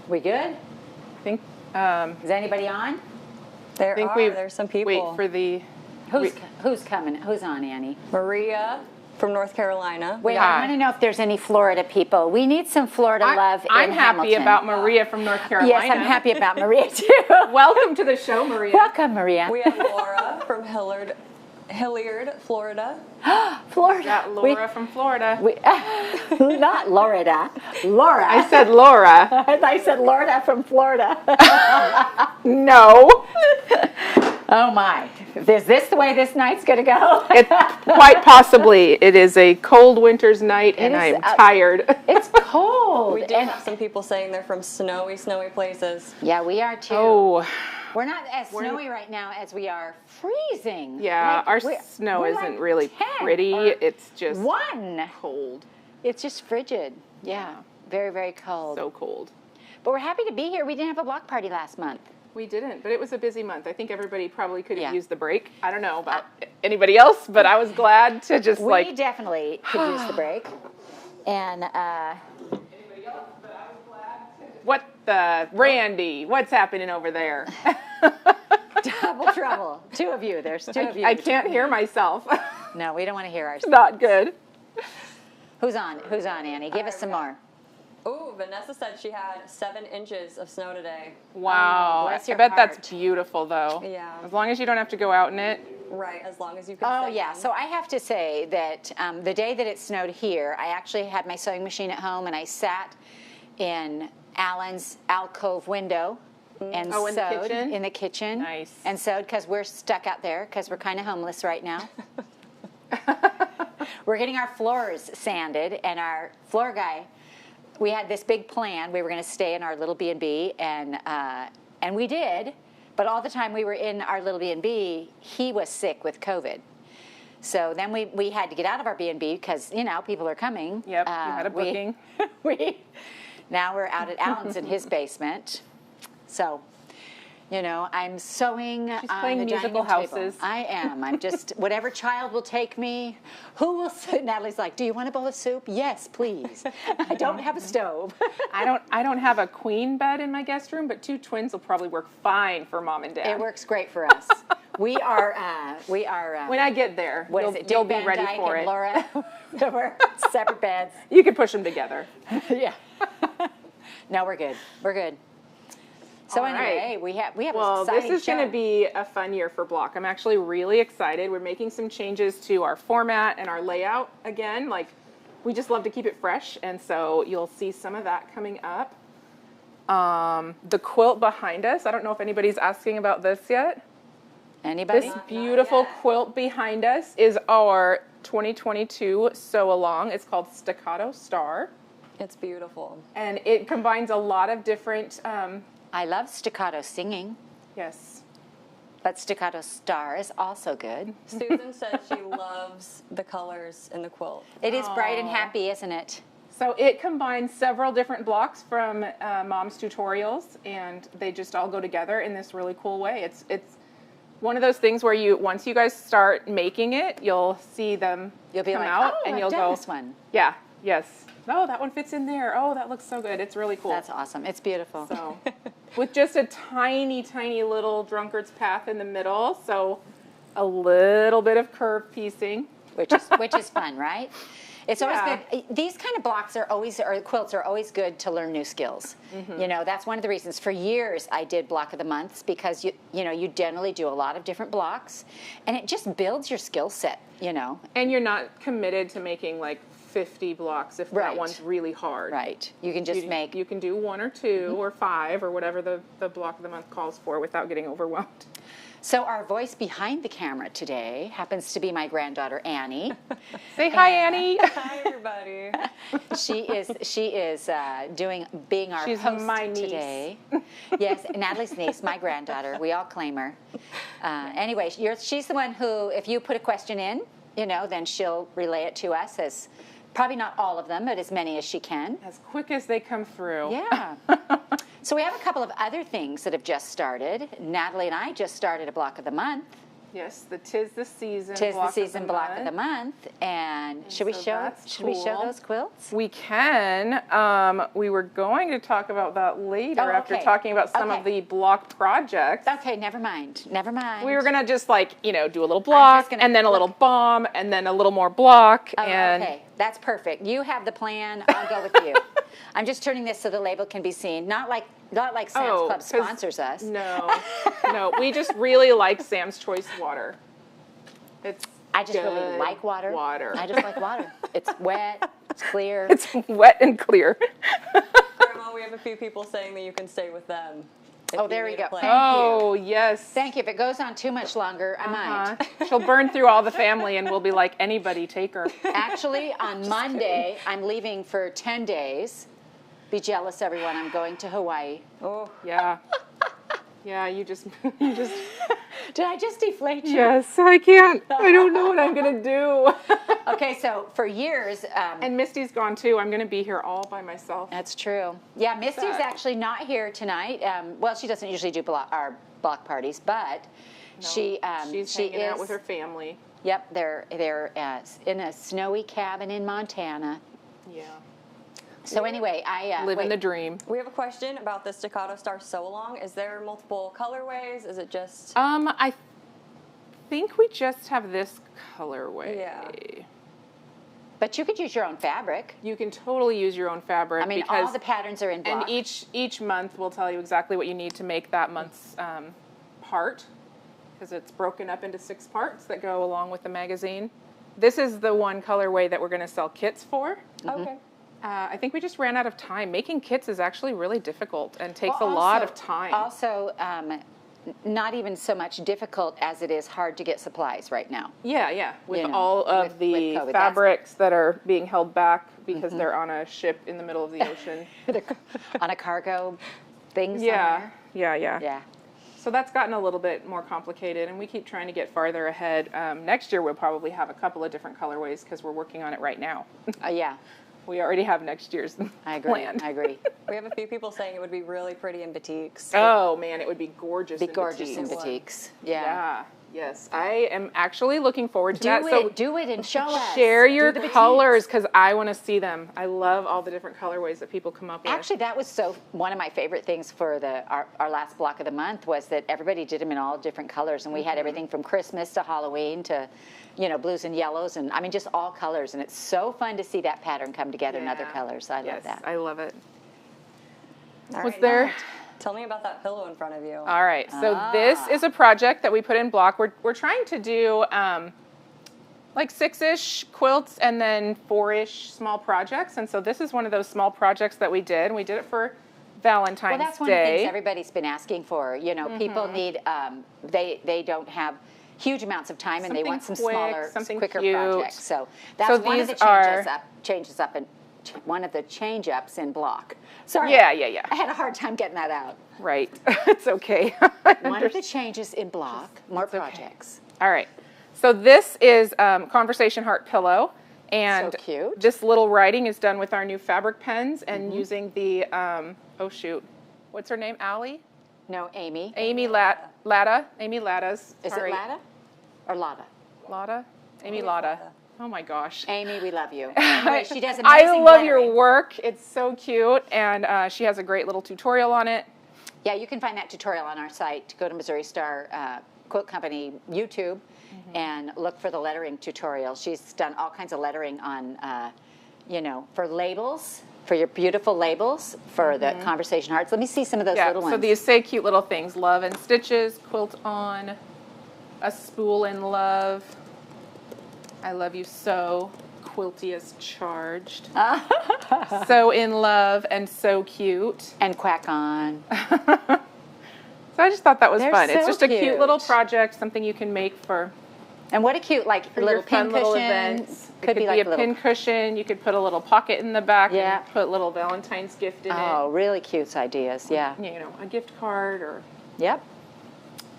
We good? I think. Is anybody on? There's some people. Wait for the. Who's coming? Who's on, Annie? Maria from North Carolina. Wait, I want to know if there's any Florida people. We need some Florida love I'm in happy Hamilton. about Maria from North Carolina. Yes, I'm happy about Maria too. Welcome to the show, Maria. Welcome, Maria. We have Laura from Hilliard, Florida. Florida. Got Laura from Florida. Not Florida. Laura. I said Laura. I said Florida from Florida. No. Oh my. Is this the way this night's going to go? Quite possibly. It is a cold winter's night and I'm tired. It's cold. We do have some people saying they're from snowy places. Yeah, we are too. Oh. We're not as snowy right now as we are freezing. Yeah, our snow isn't like really 10 pretty. It's just cold. It's just frigid. Yeah, very, very cold. So cold. But we're happy to be here. We didn't have a block party last month. We didn't, but it was a busy month. I think everybody probably could have used the break. I don't know about anybody else, but I was glad to just We definitely could use the break. And anybody else, but I was glad to. What the Randy? What's happening over there? double trouble. Two of you. There's two of you. I can't hear myself. No, we don't want to hear ourselves. Not good. Who's on? Who's on, Annie? Give us some more. Oh, Vanessa said she had 7 inches of snow today. Wow. bless I your bet heart. that's beautiful, though. Yeah. As long as you don't have to go out in it. Right, as long as you can Oh, stay yeah. home. So I have to say that the day that it snowed here, I actually had my sewing machine at home, and I sat in Alan's alcove window and Oh, in the sewed kitchen? in the kitchen. Nice. And sewed because we're stuck out there because we're kind of homeless right now. We're getting our floors sanded, and our floor guy, we had this big plan. We were going to stay in our little B&B, and we did. But all the time we were in our little B&B, he was sick with COVID. So then we had to get out of our B&B because, people are coming. Yep, you had a booking. Now we're out at Alan's in his basement. So, I'm sewing She's on playing the musical dining table. houses. I am. I'm just, whatever child will take me. Who will sit? Natalie's like, do you want a bowl of soup? Yes, please. I don't have a stove. I don't have a queen bed in my guest room, but 2 twins will probably work fine for Mom and Dad. It works great for us. We are. When I get there, What is it? you'll Dick be Van ready Dyke for and it. Laura, we're separate beds. You can push them together. Yeah. No, we're good. We're good. So All anyway, right. we have Well, an this exciting is going to show. be a fun year for Block. I'm actually really excited. We're making some changes to our format and our layout again. We just love to keep it fresh, and so you'll see some of that coming up. The quilt behind us. I don't know if anybody's asking about this yet. Anybody? This beautiful quilt behind us is our 2022 sew along. It's called Staccato Star, It's beautiful. and it combines a lot of different. I love staccato singing, Yes. but staccato star is also good. Susan said she loves the colors in the quilt. It is bright and happy, isn't it? So it combines several different blocks from Mom's tutorials, and they just all go together in this really cool way. It's one of those things where once you guys start making it, you'll see them You'll be come like, out, oh, and I've you'll done go, this one. yeah, yes. Oh, that one fits in there. Oh, that looks so good. It's really cool. That's awesome. It's beautiful. So, with just a tiny, tiny little drunkard's path in the middle, so a little bit of curve piecing. which is fun, right? It's always good. These kind of blocks or quilts are always good to learn new skills. Mm-hmm. That's one of the reasons. For years, I did block of the months because you generally do a lot of different blocks, and it just builds your skill set. And you're not committed to making 50 blocks if that one's really hard. Right. You can just make. You can do 1 or 2 or 5 or whatever the block of the month calls for without getting overwhelmed. So our voice behind the camera today happens to be my granddaughter Annie. Say hi, Annie. Hi, everybody. She is being our She's host my niece. today. Yes, Natalie's niece, my granddaughter. We all claim her. Anyway, she's the one who, if you put a question in, then she'll relay it to us as probably not all of them, but as many as she can. As quick as they come through. Yeah. So we have a couple of other things that have just started. Natalie and I just started a block of the month. Yes, the Tis the Season Tis the block season of the block month. of the month. And should we so show that's should we show cool. those quilts? We can. We were going to talk about that later Oh, after okay. talking about some of Okay. the block projects. Okay, never mind. Never mind. We were gonna just like, do a little block gonna and then a little look. bomb and then a little more block Oh, and okay, that's perfect. You have the plan. I'll go with you. I'm just turning this so the label can be seen. Not like Sam's Club 'cause- sponsors us. No, we just really like Sam's Choice water. It's I just really good like water. Water. I just like water. It's wet. It's clear. It's wet and clear. Grandma, we have a few people saying that you can stay with them. if Oh, you there we need a go. plan. Thank you. Oh yes. Thank you. If it goes on too much longer, I might. She'll burn through all the family and we'll be like, anybody take her. Actually, on Monday, I'm leaving for 10 days. Be jealous, everyone. I'm going to Hawaii. Oh, Yeah. Yeah, you just Did I just deflate you? Yes, I can't. I don't know what I'm gonna do. Okay, so for years, And Misty's gone too. I'm gonna be here all by myself. that's true. Yeah, Misty's Sad. actually not here tonight. Well, she doesn't usually do our block parties, but she's She's hanging out with her family. Yep, they're in a snowy cabin in Montana. Yeah. So anyway, I Living the dream. we have a question about the Staccato Star Sew Along. Is there multiple colorways? Is it just? I think we just have this colorway. Yeah. But you could use your own fabric. You can totally use your own fabric. I mean, because, all the patterns are in block. and each month will tell you exactly what you need to make that month's part, because it's broken up into 6 parts that go along with the magazine. This is the one colorway that we're going to sell kits for. Okay. I think we just ran out of time. Making kits is actually really difficult and takes Well, a lot also- of time. Also, not even so much difficult as it is hard to get supplies right now. Yeah. With You know, all of with the COVID. fabrics that are being held back because they're on a ship in the middle of the ocean. On a cargo thing Yeah. somewhere. Yeah. Yeah. So that's gotten a little bit more complicated, and we keep trying to get farther ahead. Next year, we'll probably have a couple of different colorways because we're working on it right now. Yeah, We already have next year's I agree. planned. I agree. We have a few people saying it would be really pretty in batiks. Oh, man, it would be gorgeous Be in gorgeous in batiks. batiks. Yeah. Yeah. Yes, I am actually looking forward to Do that. it. Do it and show us. Share your Do the batiks. colors because I want to see them. I love all the different colorways that people come up with. Actually, that was one of my favorite things for our last block of the month was that everybody did them in all different colors, and we had everything from Christmas to Halloween to, blues and yellows, and I mean just all colors. And it's so fun to see that pattern come together in other Yeah. colors. I love Yes, that. I love it. All Was right, there? now, Tell me about that pillow in front of you. All right, so this is a project that we put in block. We're trying to do like 6-ish quilts and then 4-ish small projects. And so this is one of those small projects that we did. And we did it for Valentine's Well, that's one of the Day. things everybody's been asking for. People need, they don't have huge amounts of time and they Something want some quick, smaller, something quicker cute. projects. So that's one of the these are- one of the change-ups in block. Sorry. Yeah. I had a hard time getting that out. Right, it's okay. One of the changes in block, more projects. All right, so this is Conversation Heart Pillow. And So cute. this little writing is done with our new fabric pens and using the, what's her name, Allie? No, Amy. Amy Latta. Amy Latta's. Is it Lada or Lada? Latta? Amy Latta. Oh my gosh. Amy, we love you. Anyway, she does amazing I love your lettering. work. It's so cute. And she has a great little tutorial on it. Yeah, you can find that tutorial on our site. Go to Missouri Star Quilt Company YouTube and look for the lettering tutorial. She's done all kinds of lettering on, for labels, for your beautiful labels, for the conversation hearts. Let me see some of those little ones. So these say cute little things. Love and stitches, quilt on, a spool in love. I love you so. Quilty as charged. So in love and so cute. And quack on. So I just thought that was They're fun. It's so just a cute cute. little project, something you can make for And what a cute, like, for little your fun pin little cushion. events. It Could be like a little. pin cushion. You could put a little pocket in the back Yeah. and put little Valentine's gift in Oh, really cute ideas. Yeah. it. A gift card or Yep.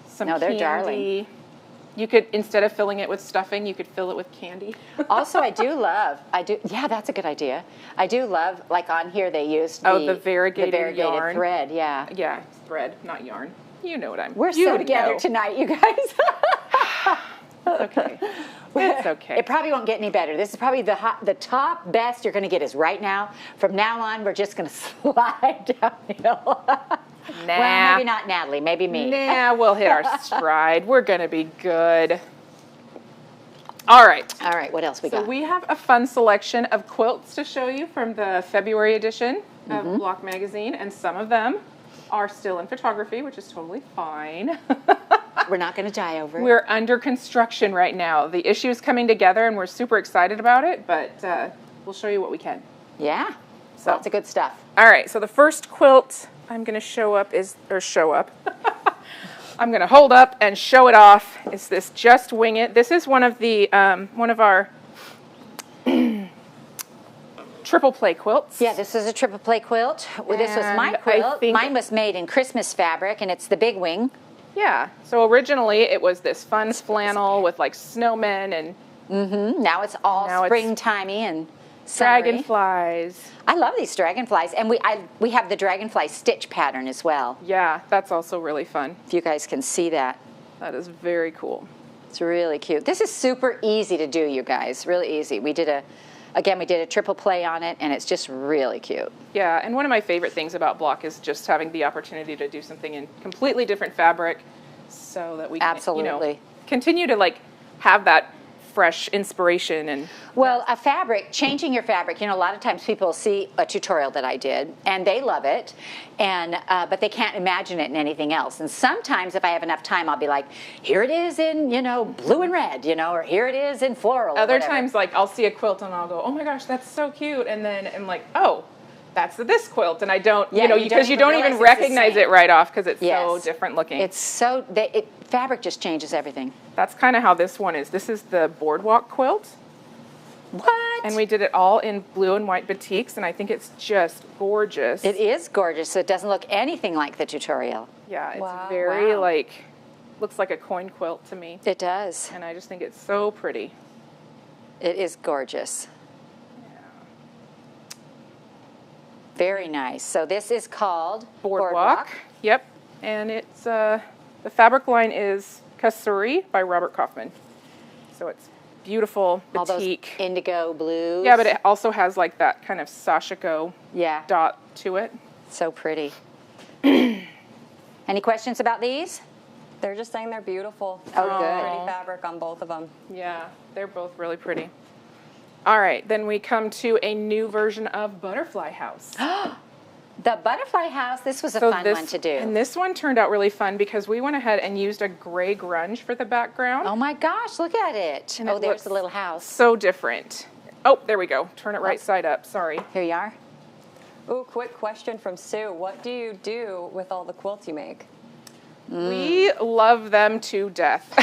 some No, they're candy. darling. You could, instead of filling it with stuffing, you could fill it with candy. Also, yeah, that's a good idea. I do love, like on here they used The variegated yarn. thread, yeah. Yeah, thread, not yarn. You know what I'm. We're you so together know. tonight, you guys. It's okay. It's okay. It probably won't get any better. This is probably the top best you're going to get is right now. From now on, we're just going to slide downhill. Nah. Well, maybe not Natalie, maybe me. Nah, we'll hit our stride. We're going to be good. All right. All right, what else we So got? we have a fun selection of quilts to show you from the February edition of Block Magazine, and some of them are still in photography, which is totally fine. We're not going to die over it. We're under construction right now. The issue is coming together, and we're super excited about it, but we'll show you what we can. Yeah, So- lots of good stuff. All right, so the first quilt I'm going to show up. I'm going to hold up and show it off. Is this Just Wing It? This is one of the one of our triple play quilts. Yeah, this is a triple play quilt. Well, this was my And I quilt. think- Mine was made in Christmas fabric, and it's the big wing. Yeah. So originally it was this fun flannel with like snowmen and Now it's all Now it's springtimey and summery. dragonflies. I love these dragonflies, and we have the dragonfly stitch pattern as well. Yeah, that's also really fun. If you guys can see that, That is very cool. it's really cute. This is super easy to do, you guys. Really easy. We did a triple play on it, and it's just really cute. Yeah, and one of my favorite things about Block is just having the opportunity to do something in completely different fabric so that we can, Absolutely. continue to like have that fresh inspiration and Well, changing your fabric, a lot of times people see a tutorial that I did, and they love it, and but they can't imagine it in anything else. And sometimes if I have enough time, I'll be like, here it is in, blue and red, or here it is in floral. or other whatever. times like I'll see a quilt and I'll go, oh my gosh, that's so cute, and then I'm like, oh, that's this quilt, and I don't, Yeah, because you don't don't even even realize it's the recognize same. it right off because it's so Yes. different looking. It's fabric just changes everything. That's kind of how this one is. This is the boardwalk quilt. What? And we did it all in blue and white batiks, and I think it's just gorgeous. It is gorgeous, so it doesn't look anything like the tutorial. Yeah, it's Wow. very Wow. looks like a coin quilt to me. It does. And I just think it's so pretty. It is gorgeous. Very nice. So this is called Boardwalk. Yep. And it's, the fabric line is Kasuri by Robert Kaufman. So it's beautiful All those batik. indigo blues. Yeah, but it also has like that kind of Sashiko Yeah, dot to it. so pretty. Any questions about these? They're just saying they're beautiful. Oh, Really good. Pretty fabric on both of them. Yeah, they're both really pretty. All right, then we come to a new version of Butterfly House. The butterfly house, this was a So fun this- one to do. And this one turned out really fun because we went ahead and used a gray grunge for the background. Oh my gosh, look at it. And Oh, it there's looks the little house. So different. Oh, there we go. Turn it right side up. Sorry. Here you are. Ooh, quick question from Sue. What do you do with all the quilts you make? We love them to death.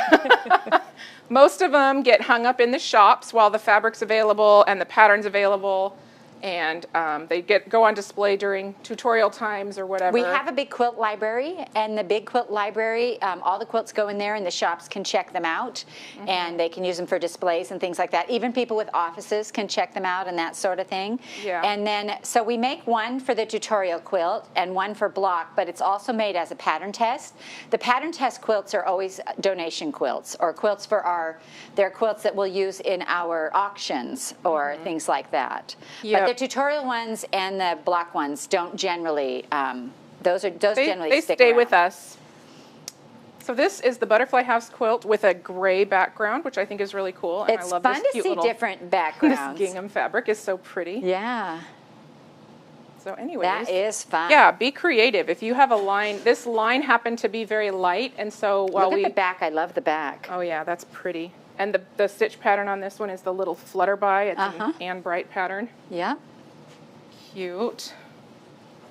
Most of them get hung up in the shops while the fabric's available and the pattern's available, and they go on display during tutorial times or whatever. We have a big quilt library, and the big quilt library, all the quilts go in there, and the shops can check them out, and they can use them for displays and things like that. Even people with offices can check them out and that sort of thing. Yeah. And then, so we make one for the tutorial quilt and one for block, but it's also made as a pattern test. The pattern test quilts are always donation quilts, or quilts they're quilts that we'll use in our auctions or things like that. Yep. But the tutorial ones and the block ones don't generally, those generally They stick stay around. with us. So this is the Butterfly House quilt with a gray background, which I think is really cool. And It's I love fun this to cute see little, different This backgrounds. gingham fabric is so pretty. Yeah, So anyways. that is fun. Yeah, be creative. If you have a line, this line happened to be very light, and so while Look at the back. I love the back. oh yeah, that's pretty. And the stitch pattern on this one is the little flutterby. It's an Anne Bright pattern. Yeah. Cute.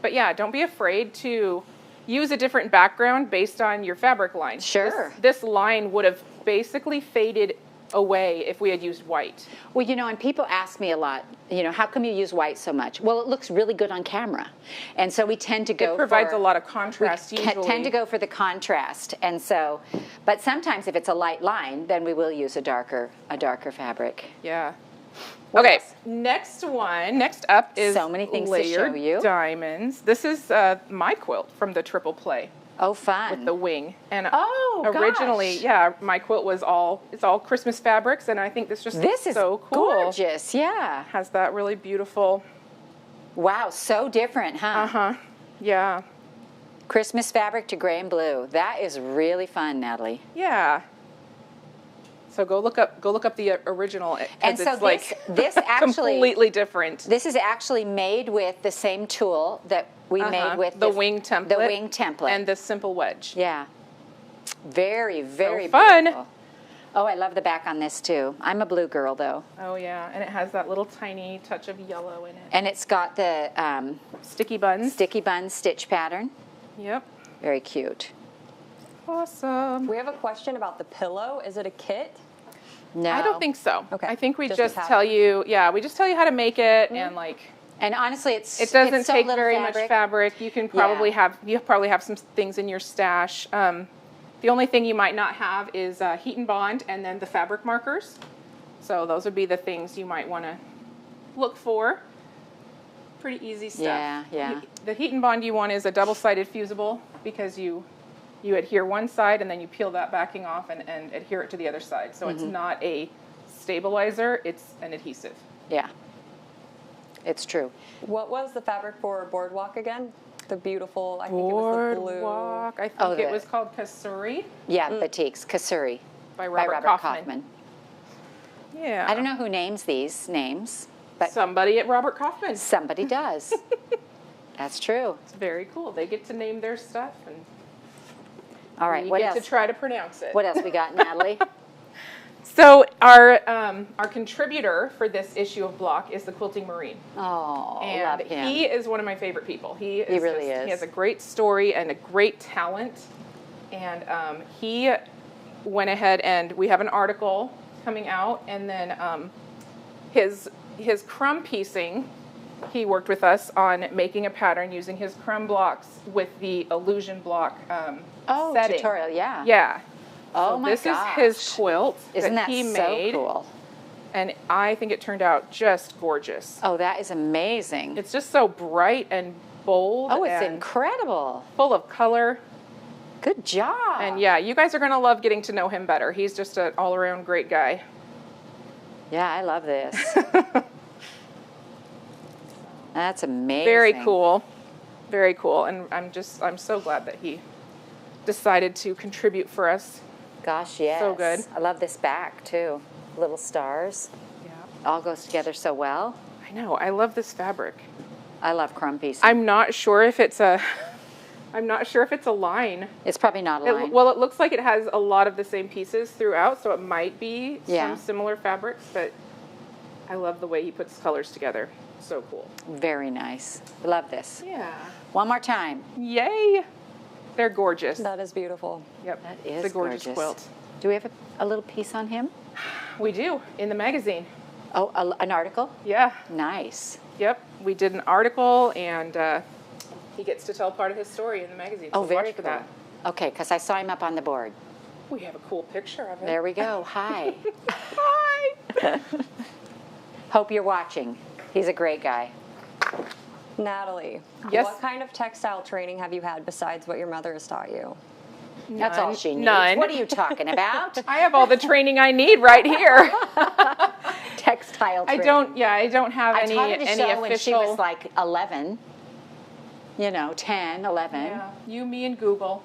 But yeah, don't be afraid to use a different background based on your fabric line. Sure. This line would have basically faded away if we had used white. Well, and people ask me a lot, how come you use white so much? Well, it looks really good on camera. And so we tend to go It provides for, a lot of contrast we usually. tend to go for the contrast. And so, but sometimes if it's a light line, then we will use a darker fabric. Yeah. What Okay, else? next up is So many things to layered show you. diamonds. This is my quilt from the triple play. Oh, fun. with the wing. And Oh, originally, gosh. yeah, my quilt was it's all Christmas fabrics, and I think this just This is so cool. gorgeous. Yeah. Has that really beautiful, Wow, so different, huh? yeah, Christmas fabric to gray and blue. That is really fun, Natalie. yeah. So go look up the original, 'cause And so it's like this actually completely different. This is actually made with the same tool that we made with the wing template. The wing template. And the simple wedge. Yeah. Very, very fun. beautiful. Oh, I love the back on this too. I'm a blue girl though. Oh yeah, and it has that little tiny touch of yellow in it. And it's got the Sticky buns. sticky bun stitch pattern. Yep. Very cute. Awesome. We have a question about the pillow. Is it a kit? No. I don't think so. Okay. I think we Just just the tell you, we just tell you how to make it, and like And honestly, it doesn't so take little very much fabric. You can probably you probably have some things in your stash. The only thing you might not have is heat and bond, and then the fabric markers. So those would be the things you might want to look for. Pretty easy stuff. Yeah. The heat and bond you want is a double-sided fusible, because you adhere one side and then you peel that backing off and adhere it to the other side. So it's not a stabilizer, it's an adhesive. Yeah. It's true. What was the fabric for Boardwalk again? The beautiful, I think it was the blue. Boardwalk, I think it the- was called Kasuri Yeah, batiks, Kasuri. by Robert Kaufman. Yeah. I don't know who names these names, but Somebody at Robert Kaufman. somebody does. That's true. It's very cool. They get to name their stuff, and All right, we what get else? to try to pronounce it. What else we got, Natalie? So our contributor for this issue of Block is the Quilting Marine. Oh, And love him. he is one of my favorite people. He really is. He has a great story and a great talent. And he went ahead, and we have an article coming out. And then his crumb piecing, he worked with us on making a pattern using his crumb blocks with the illusion block setting. tutorial, yeah. Yeah. Oh So my this gosh. is his quilt Isn't that he so made. cool? And I think it turned out just gorgeous. Oh, that is amazing. It's just so bright and bold. Oh, it's and incredible. full of color. Good job. And yeah, you guys are going to love getting to know him better. He's just an all-around great guy. Yeah, I love this. That's amazing. Very cool. Very cool. And I'm so glad that he decided to contribute for us. Gosh, yes. So good. I love this back too. Little stars. Yeah. All goes together so well. I know. I love this fabric. I love crumb piecing. I'm not sure if it's a line. It's probably not a line. Well, it looks like it has a lot of the same pieces throughout, so it might be Yeah. some similar fabrics, but I love the way he puts colors together. So cool. Very nice. Love this. Yeah. One more time. Yay! They're gorgeous. That is beautiful. Yep. That is it's a gorgeous gorgeous. quilt. Do we have a little piece on him? We do, in the magazine. Oh, an article? Yeah. Nice. Yep. We did an article, and he gets to tell part of his story in the magazine. Oh, so very watch for cool. that. Okay, because I saw him up on the board. We have a cool picture of it. There we go. Hi. Hi! Hope you're watching. He's a great guy. Natalie, Yes? what kind of textile training have you had besides what your mother has taught you? That's all she needs. None. What are you talking about? I have all the training I need right here. Textile training. I don't have I any taught her to sew official. when she was like 11. 10, 11. Yeah, you, me, and Google.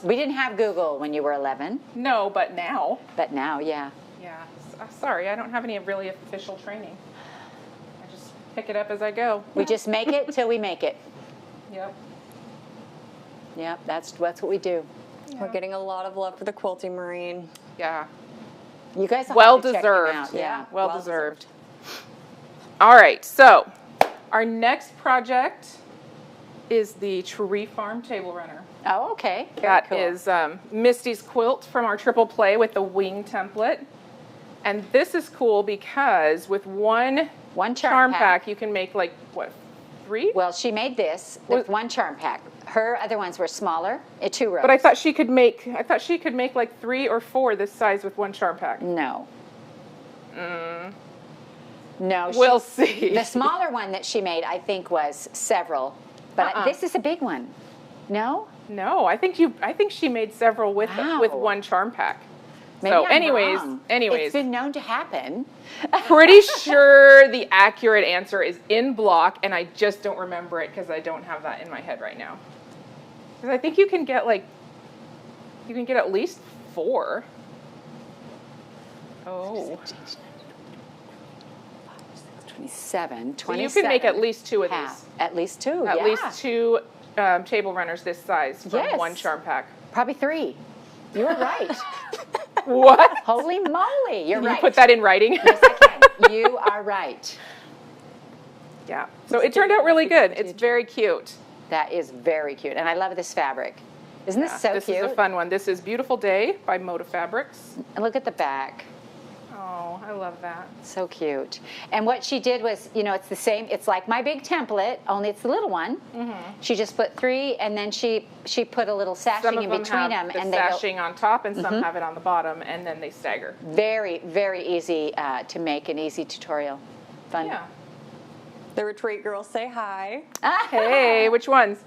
We didn't have Google when you were 11, No, but now. but now, yeah. Yeah. Sorry, I don't have any really official training. I just pick it up as I go. We just make it till we make it. Yep. Yep, that's what we do. We're getting a lot of love for the Quilting Marine. Yeah. You guys will Well have to check him deserved. out. Yeah. Well deserved. All right, so our next project is the Tree Farm Table Runner. Oh, okay. Very That cool. is Misty's quilt from our triple play with the wing template. And this is cool because with one charm pack. you can make like, what, 3? Well, she made this with one charm pack. Her other ones were smaller, 2 rows. But I thought she could make like 3 or 4 this size with one charm pack. No. No. We'll see. The smaller one that she made, I think, was several. But this is a big one. No? No, I think she made several with Wow. one charm pack. Maybe So I'm anyways, wrong. It's been known to happen. pretty sure the accurate answer is in block, and I just don't remember it because I don't have that in my head right now. Because I think you can get at least 4. Oh. 27, So you can make at least 2 of half. these. At least 2, At yeah. least 2 table runners this size from Yes. one charm pack. Probably 3. You were right. What? Holy moly, you're You right. put that in writing? Yes, I can. You are right. Yeah. So it turned out really good. It's very cute. That is very cute. And I love this fabric. Isn't this so This cute? is a fun one. This is Beautiful Day by Moda Fabrics. And look at the back. Oh, I love that. So cute. And what she did was, it's the same. It's like my big template, only it's the little one. Mm-hmm. She just put 3, and then she put a little Some sashing of in them between have them. the And they go sashing on top, and some have it on the bottom, and then they stagger. very, very easy to make, an easy tutorial. Fun. Yeah. The retreat girls say hi. Hey, which ones?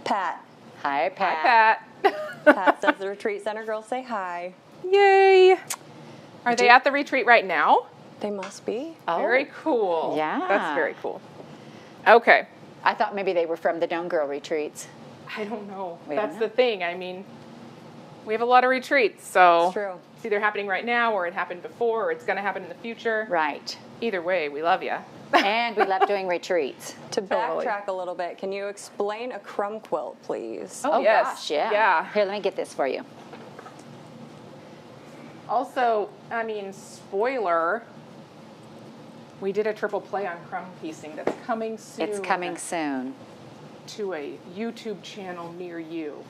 Pat. Hi, Pat. Hi, Pat. Pat says the retreat center girls say hi. Yay. Are they at the retreat right now? They must be. Oh, Very cool. Yeah. That's very cool. Okay. I thought maybe they were from the Dome Girl retreats. I don't know. We don't That's know. the thing. I mean, we have a lot of retreats, so It's true. it's either happening right now, or it happened before, or it's going to happen in the future. Right. Either way, we love you. And we love doing retreats. To Totally. backtrack a little bit, can you explain a crumb quilt, please? Oh, yes. gosh, yeah. Yeah. Here, let me get this for you. Also, I mean, spoiler, we did a triple play on crumb piecing that's coming soon. It's coming soon. to a YouTube channel near you.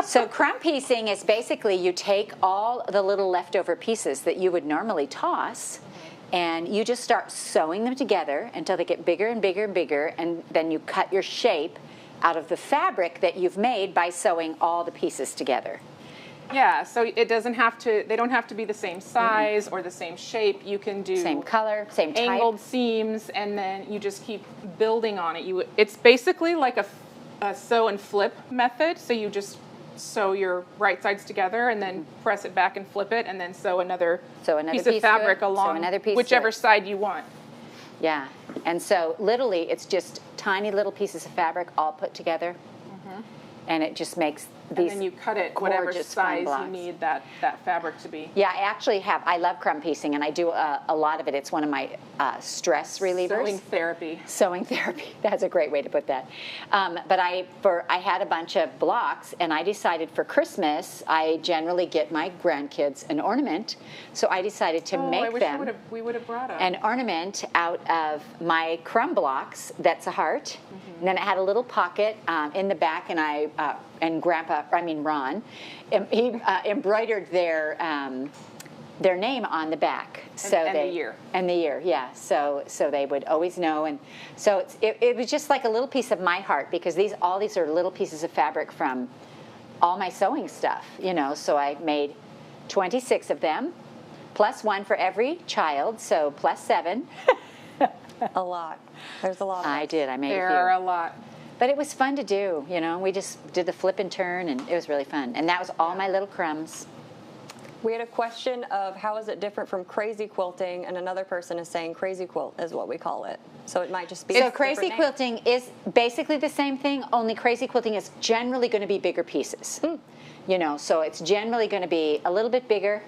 So crumb piecing is basically you take all the little leftover pieces that you would normally toss, and you just start sewing them together until they get bigger and bigger and bigger, and then you cut your shape out of the fabric that you've made by sewing all the pieces together. Yeah, so it doesn't have to, they don't have to be the same size or the same shape. You can do Same color, same type. angled seams, and then you just keep building on it. It's basically like a sew and flip method. So you just sew your right sides together and then press it back and flip it, and then sew another, Sew another piece piece of to it, fabric sew along another piece to whichever it. side you want. Yeah, and so literally it's just tiny little pieces of fabric all put together, and it just makes And these then you cut it whatever gorgeous crumb size you blocks. need that fabric to be. Yeah, I love crumb piecing, and I do a lot of it. It's one of my stress relievers. Sewing therapy. Sewing therapy. That's a great way to put that. But I had a bunch of blocks, and I decided for Christmas, I generally get my grandkids an ornament. So I decided to I make wish them we would have brought an ornament out of my crumb blocks. That's a heart. And then it had a little pocket in the back, and Ron, he embroidered their name on the back. And the year. And the year, yeah. So they would always know. And so it was just like a little piece of my heart, because all these are little pieces of fabric from all my sewing stuff, So I made 26 of them, plus one for every child, so plus 7. A lot. There's a lot. I did. I made There a few. are a lot. But it was fun to do, We just did the flip and turn, and it was really fun. And that was all my little crumbs. We had a question of how is it different from crazy quilting, and another person is saying crazy quilt is what we call it. So it might just be So a crazy different name. quilting is basically the same thing, only crazy quilting is generally going to be bigger pieces. So it's generally going to be a little bit bigger.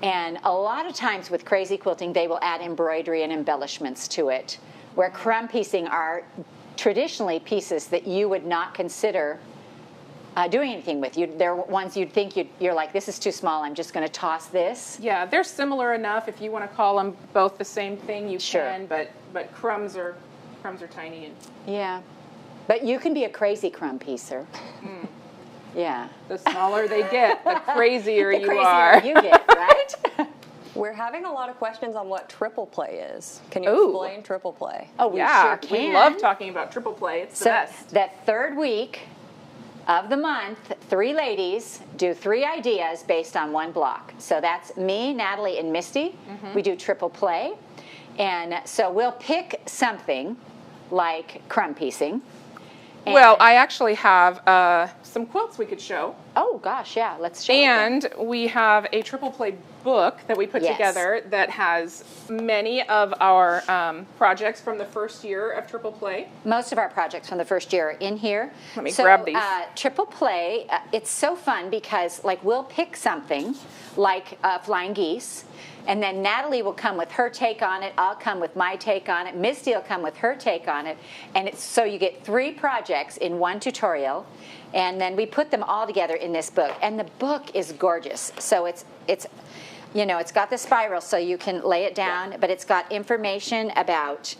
And a lot of times with crazy quilting, they will add embroidery and embellishments to it, where crumb piecing are traditionally pieces that you would not consider doing anything with. They're ones you'd think you're like, this is too small, I'm just going to toss this. Yeah, they're similar enough. If you want to call them both the same thing, you Sure. can. But crumbs are tiny, and Yeah. But you can be a crazy crumb piecer. Yeah. the smaller they get, the crazier The you crazier are. you get, right? We're having a lot of questions on what triple play is. Can you Ooh. explain triple play? Oh, we Yeah, sure can. we love talking about triple play. It's the So best. that third week of the month, 3 ladies do 3 ideas based on one block. So that's me, Natalie, and Misty. We do triple play. And so we'll pick something like crumb piecing, Well, I actually have some quilts we could show. Oh gosh, yeah, let's show. And we have a triple play book that we put Yes. together that has many of our projects from the first year of triple play. Most of our projects from the first year are in here. Let me grab these. Triple play, it's so fun because like we'll pick something like flying geese, and then Natalie will come with her take on it, I'll come with my take on it, Misty will come with her take on it, and it's so you get 3 projects in one tutorial, and then we put them all together in this book, and the book is gorgeous. So it's you know, it's got the spiral so you can lay it down, but it's got information about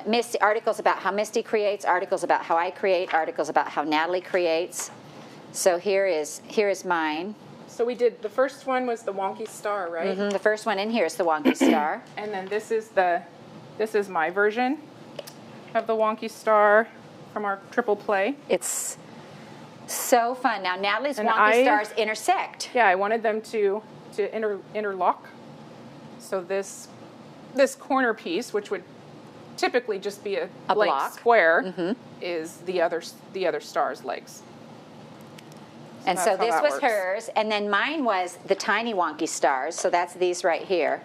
Misty, articles about how Misty creates, articles about how I create, articles about how Natalie creates. So here is mine. So we did, the first one was the wonky star, right? The first one in here is the wonky star. And then this is my version of the wonky star from our triple play. It's so fun. Now Natalie's And wonky stars intersect. Yeah, I wanted them to interlock. So this corner piece, which would typically just be a blank block. square, is the other star's legs. And so that's how this that was works. hers, and then mine was the tiny wonky stars. So that's these right here.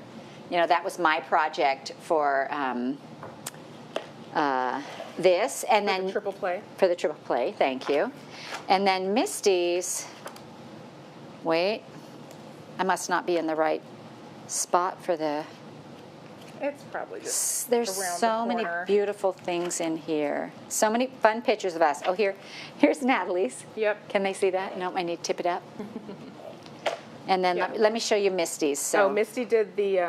You know, that was my project for this, and then The triple play. for the triple play. Thank you. And then Misty's. Wait, I must not be in the right spot for the. It's probably just There's around so the many corner. beautiful things in here. So many fun pictures of us. Oh, here's Natalie's. Yep. Can they see that? No, I need to tip it up. And then Yeah. let me show you Misty's. So, Oh, Misty did the.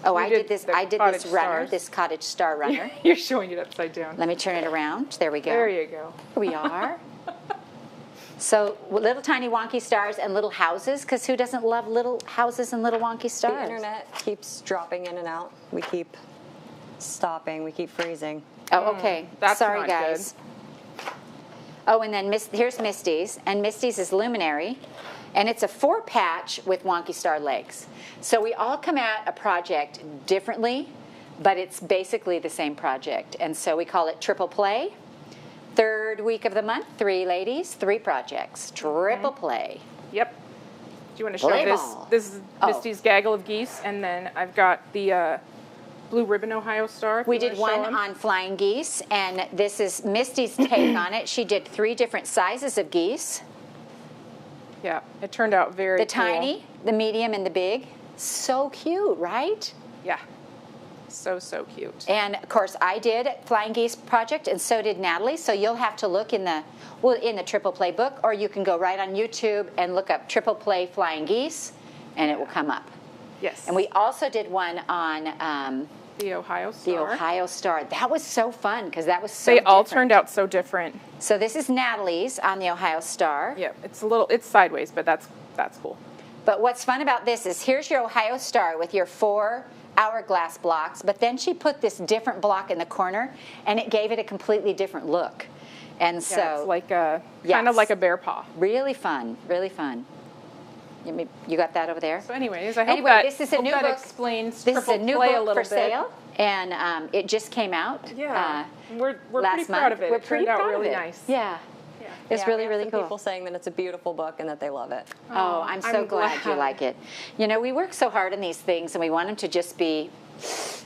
oh, we I did this. the I did cottage this runner, stars. this cottage star runner. You're showing it upside down. Let me turn it around. There we go. There you go. Here we are. So little tiny wonky stars and little houses, because who doesn't love little houses and little wonky stars? The internet keeps dropping in and out. We keep stopping. We keep freezing. Oh, okay. that's Sorry, not guys. Oh, and then here's Misty's, and Misty's is Luminary, and it's a 4-patch with wonky star legs. So we all come at a project differently, but it's basically the same project, and so we call it Triple Play. 3rd week of the month, 3 ladies, 3 projects, Triple Play. Yep. Do you want to show Play this? ball. This is Oh. Misty's gaggle of geese, and then I've got the blue ribbon Ohio star. if We you did wanna show one 'em. on flying geese, and this is Misty's take on it. She did 3 different sizes of geese. Yeah, it turned out very The cool. tiny, the medium, and the big. So cute, right? Yeah. So cute. And of course, I did Flying Geese project, and so did Natalie. So you'll have to look in the Triple Play book, or you can go right on YouTube and look up Triple Play Flying Geese, and it will come up. Yes. And we also did one on the Ohio star. the Ohio Star. That was so fun because that was so They all different. turned out so different. So this is Natalie's on the Ohio Star. Yeah, it's sideways, but that's cool. But what's fun about this is here's your Ohio Star with your 4 hourglass blocks, but then she put this different block in the corner, and it gave it a completely different look. And so Yeah, it's like kind Yes. of like a bear paw. really fun, really fun. You got that over there? So anyways, I hope Anyway, that, this is a hope new that book. explains This is triple a new play a book little for bit. sale, and it just came out. Yeah, we're last pretty month. proud of it. We're It pretty turned out proud really of it. nice. Yeah, it's Yeah, really, we have really some cool. people saying that it's a beautiful book and that they love it. Oh, I'm so I'm glad you glad. like it. You know, we work so hard on these things, and we want them to just be,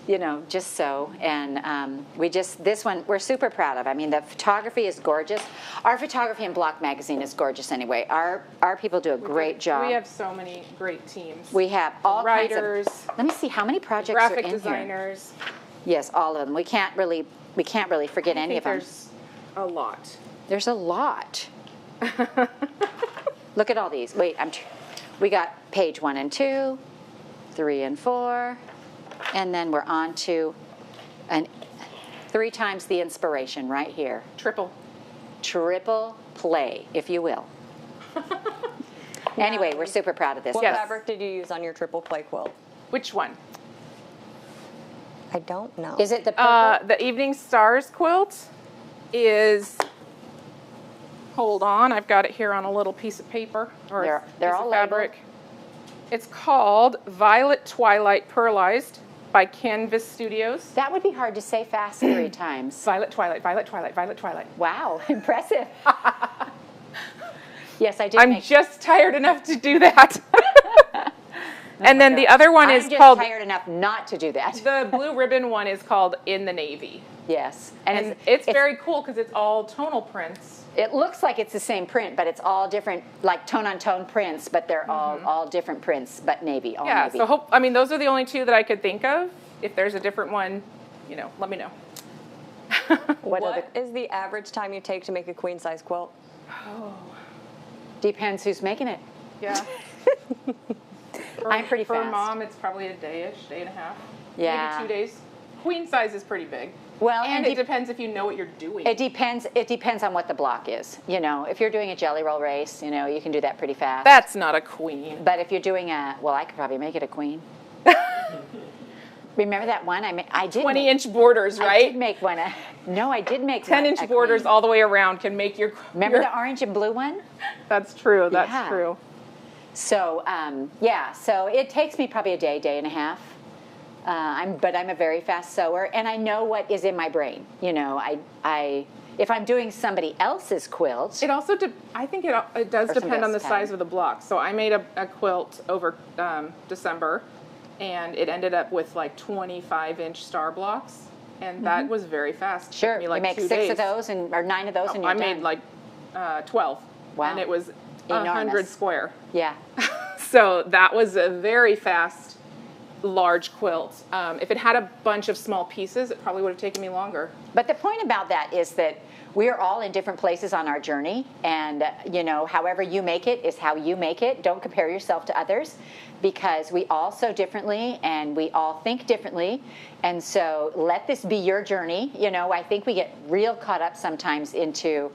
you know, just so. And this one, we're super proud of. I mean, the photography is gorgeous. Our photography in Block Magazine is gorgeous anyway. Our people do a great job. We have so many great teams. We have all writers, kinds of. Let me see how many projects graphic are in here. designers. Yes, all of them. We can't really forget I any think of them. there's a lot. There's a lot. Look at all these. Wait, we got page 1 and 2, 3 and 4, and then we're on to 3 times the inspiration right here. Triple. Triple play, if you will. Anyway, we're super proud of this. What Yes. fabric did you use on your triple play quilt? Which one? I don't know. Is it the purple? The Evening Stars quilt is. Hold on, I've got it here on a little piece of paper or They're piece all of labeled. fabric. It's called Violet Twilight Pearlized. by Canvas Studios. That would be hard to say fast 3 times. Violet, Twilight, Violet, Twilight, Violet, Twilight. Wow, impressive. Yes, I did I'm make... just tired enough to do that. And then the other one is I'm just called, tired enough not to do that. the blue ribbon one is called In the Navy. Yes. And it's very cool because it's all tonal prints. It looks like it's the same print, but it's all different, like tone-on-tone prints, but they're all different prints, but navy, all Yeah, navy. so I mean, those are the only 2 that I could think of. If there's a different one, you know, let me know. What is the average time you take to make a queen size quilt? Depends who's making it. Yeah. I'm pretty For fast. Mom, it's probably a day-ish, day and a half. Yeah. Maybe 2 days. Queen size is pretty big. Well, And it depends if you know what you're doing. It depends on what the block is. You know, if you're doing a jelly roll race, you know, you can do that pretty fast. That's not a queen. But if you're doing well, I could probably make it a queen. Remember that one? I did 20-inch borders, I right? did make one. No, I did make 10-inch one, a borders queen. all the way around can make your... Remember the orange and blue one? That's true, that's Yeah. true. So, yeah, so it takes me probably a day, day and a half. But I'm a very fast sewer, and I know what is in my brain. You know, if I'm doing somebody else's quilt, It also, I think it does Or some depend on the best size pattern. of the block. So I made a quilt over December, and it ended up with like 25-inch star blocks, and that was very fast. It took sure, me like you make 2 6 days. of those or 9 of those, and you're I done. made like 12. Wow. And it was Enormous. 100 square. Yeah. So that was a very fast, large quilt. If it had a bunch of small pieces, it probably would have taken me longer. But the point about that is that we're all in different places on our journey, and you know, however you make it is how you make it. Don't compare yourself to others, because we all sew differently and we all think differently, and so let this be your journey. You know, I think we get real caught up sometimes into,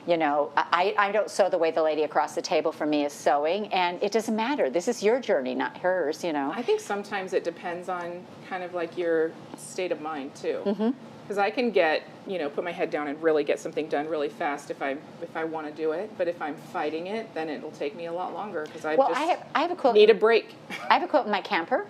you know, I don't sew the way the lady across the table from me is sewing, and it doesn't matter. This is your journey, not hers, you know. I think sometimes it depends on kind of like your state of mind too. Because I can get, you know, put my head down and really get something done really fast if I want to do it. But if I'm fighting it, then it'll take me a lot longer because I Well, just I have a quilt. need a break. I have a quilt in my camper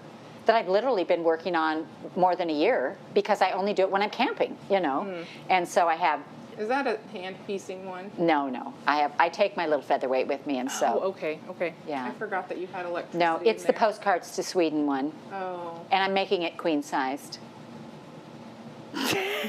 that I've literally been working on more than a year because I only do it when I'm camping, you know. And so I have Is that a hand piecing one? no. I take my little featherweight with me and sew. Oh, okay. Yeah. I forgot that you had electricity. No, it's in the there. postcards to Sweden one, Oh. and I'm making it queen sized.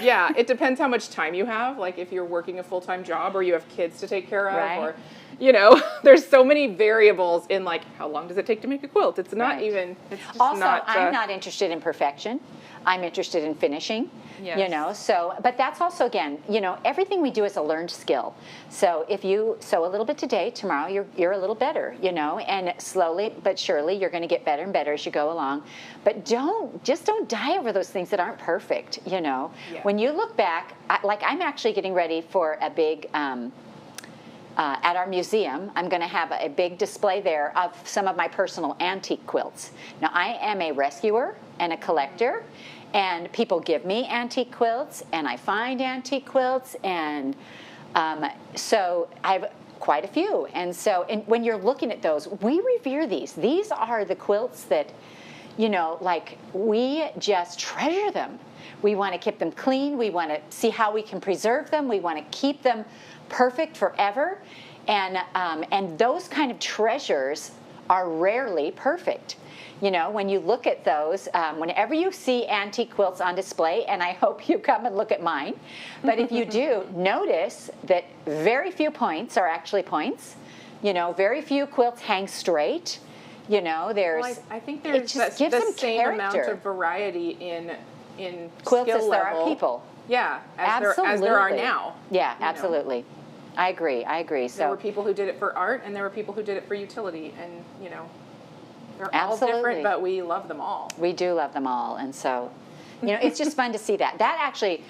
Yeah, it depends how much time you have. Like if you're working a full-time job or you have kids to take care of, Right. or, you know, there's so many variables in like how long does it take to make a quilt? It's not Right. even. It's just Also, not. I'm not interested in perfection. I'm interested in finishing. You Yes. know, so, but that's also, again, you know, everything we do is a learned skill. So if you sew a little bit today, tomorrow you're a little better, you know, and slowly but surely you're going to get better and better as you go along. But don't die over those things that aren't perfect, you know. Yeah. When you look back, like I'm actually getting ready for a big, at our museum, I'm going to have a big display there of some of my personal antique quilts. Now, I am a rescuer and a collector, and people give me antique quilts, and I find antique quilts, and so I have quite a few. And so when you're looking at those, we revere these. These are the quilts that, you know, like we just treasure them. We want to keep them clean. We want to see how we can preserve them. We want to keep them perfect forever. And those kind of treasures are rarely perfect. You know, when you look at those, whenever you see antique quilts on display, and I hope you come and look at mine, but if you do, notice that very few points are actually points. You know, very few quilts hang straight. You know, there's... Well, I think it there's just the gives them same amount character. of variety in Quilts skill as there are level. people. Yeah, as there are now. Yeah, you know. absolutely. I agree. There So were people who did it for art, and there were people who did it for utility, and you know, they're all Absolutely. different, but we love them all. we do love them all, and so, you know, it's just fun to see that. That actually,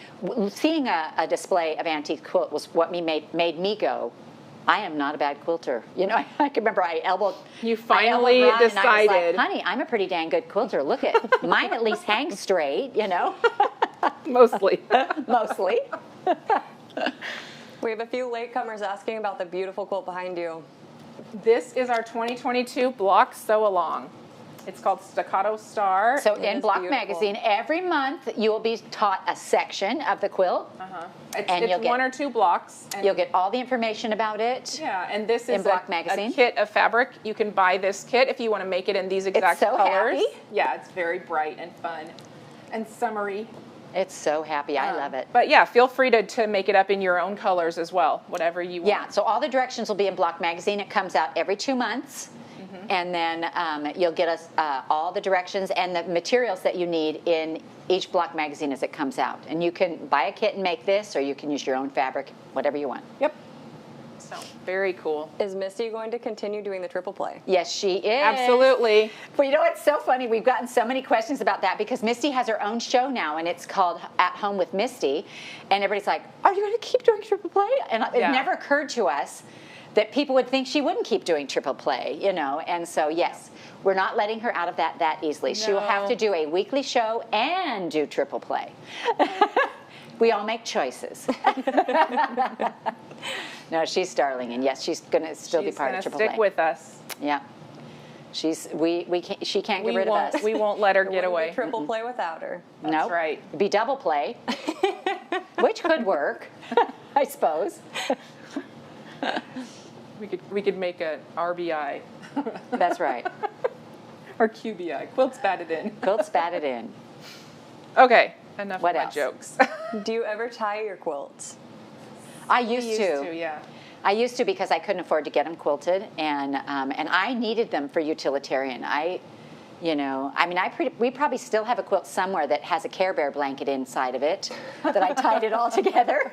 seeing a display of antique quilt was what made me go, I am not a bad quilter. You know, I can remember I elbowed. You I finally elbowed around and I was like, decided. honey, I'm a pretty dang good quilter. Look at mine. At least hangs straight. You know, Mostly. mostly. We have a few latecomers asking about the beautiful quilt behind you. This is our 2022 block sew along. It's called Staccato Star. So It in is Block beautiful. Magazine, every month you will be taught a section of the quilt. It's, and you'll get- 1 or 2 blocks. And You'll get all the information about it. yeah, and this in is Block a Magazine. kit of fabric. You can buy this kit if you want to make it in these exact so colors. happy. Yeah, it's very bright and fun and summery. It's so happy. I love it. But yeah, feel free to make it up in your own colors as well, whatever you want. Yeah, so all the directions will be in Block Magazine. It comes out every 2 months. And then you'll get us all the directions and the materials that you need in each Block Magazine as it comes out. And you can buy a kit and make this, or you can use your own fabric, whatever you want. Yep. So, very cool. Is Misty going to continue doing the triple play? Yes, she is. Absolutely. Well, you know what's so funny? We've gotten so many questions about that because Misty has her own show now, and it's called At Home with Misty. And everybody's like, are you going to keep doing triple play? And it Yeah. never occurred to us that people would think she wouldn't keep doing triple play, you know. And so, yes, we're not letting her out of that easily. She will have No. to do a weekly show and do triple play. We all make choices. No, she's darling, and yes, she's going to still be part of triple stick play. with us. Yeah. We can't, she can't get rid of us. We won't let her It get wouldn't be away. triple play without her. That's Nope. right. It'd be double play, which could work, I suppose. We could make a RBI That's right. or QBI. Quilts batted in. Quilts batted in. Okay, enough What of my else? jokes. Do you ever tie your quilts? I used to. Yeah. I used to because I couldn't afford to get them quilted, and I needed them for utilitarian. We probably still have a quilt somewhere that has a Care Bear blanket inside of it that I tied it all together.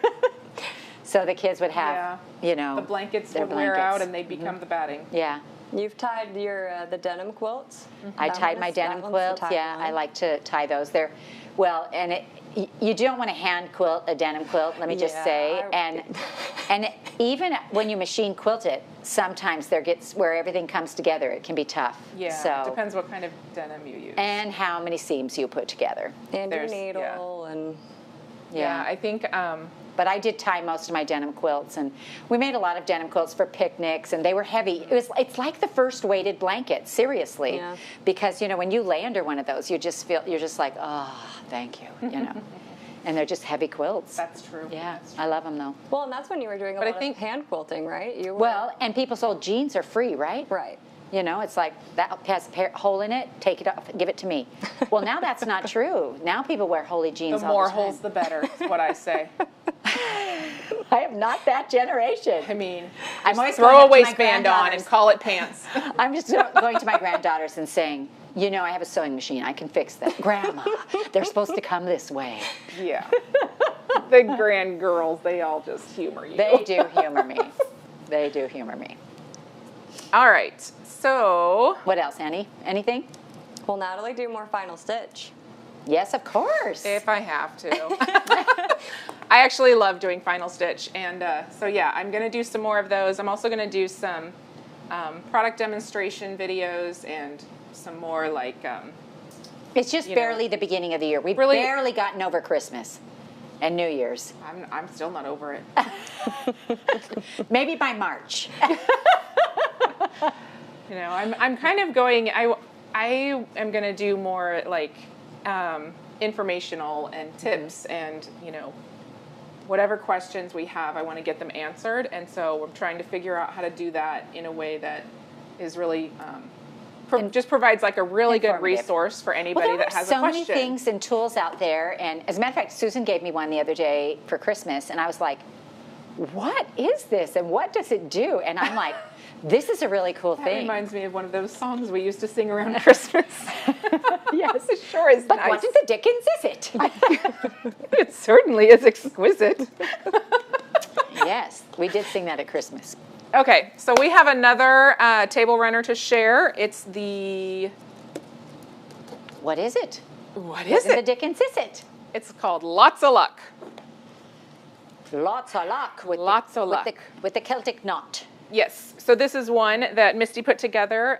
So the kids would have, The blankets their would wear out blankets. and they'd become the batting. Yeah. You've tied your the denim quilts? I That tied one my is- that denim one's the quilts. tied Yeah, one. I like to tie those. You don't want to hand quilt a denim quilt, let me just Yeah, say. I- And even when you machine quilt it, sometimes there gets where everything comes together. It can be tough. Yeah, So depends what kind of denim you use. and how many seams you put together. And your There's- needle and yeah, I think But I did tie most of my denim quilts, and we made a lot of denim quilts for picnics, and they were heavy. It's like the first weighted blanket, seriously, Yeah. because when you lay under one of those, you're just like, oh, thank you, and they're just heavy quilts. that's true. Yeah, That's true. I love them though. well, and that's when you were doing a But I lot think- of hand quilting, right? You were, Well, and people's old jeans are free, right? right. It's like that has a hole in it. Take it off, give it to me. Well, now that's not true. Now people wear holy jeans The all more the time. holes, the better, is what I say. I am not that generation. I mean, I'm always throw going a up to my waistband on and granddaughters. call it pants. I'm just going to my granddaughters and saying, I have a sewing machine. I can fix that. Grandma, they're supposed to come this way. Yeah. The grand girls, they all just humor you. They do humor me. They do humor me. All right. So, What else, Annie? Anything? Will Natalie do more final stitch? Yes, of course. if I have to. I actually love doing final stitch. And so, yeah, I'm going to do some more of those. I'm also going to do some product demonstration videos and some more like... It's just barely the beginning of the year. We've Really- barely gotten over Christmas and New Year's. I'm still not over it. Maybe by March. I'm kind of going. I am going to do more like informational and tips and whatever questions we have. I want to get them answered, and so we're trying to figure out how to do that in a way that is really. Just provides like a really good Informative. resource for anybody Well, there that are has so a question. many things and tools out there, and as a matter of fact, Susan gave me one the other day for Christmas, and I was like, "What is this, and what does it do?" And I'm like, "This is a really cool That thing." reminds me of one of those songs we used to sing around Christmas. Yes, It sure is but nice. what in the dickens is it? It certainly is exquisite. Yes, we did sing that at Christmas. Okay, so we have another table runner to share. It's the, What is it? what What is in the it? dickens is it? It's called Lots of Luck. Lots of luck with Lots of luck. with the Celtic knot. Yes, so this is one that Misty put together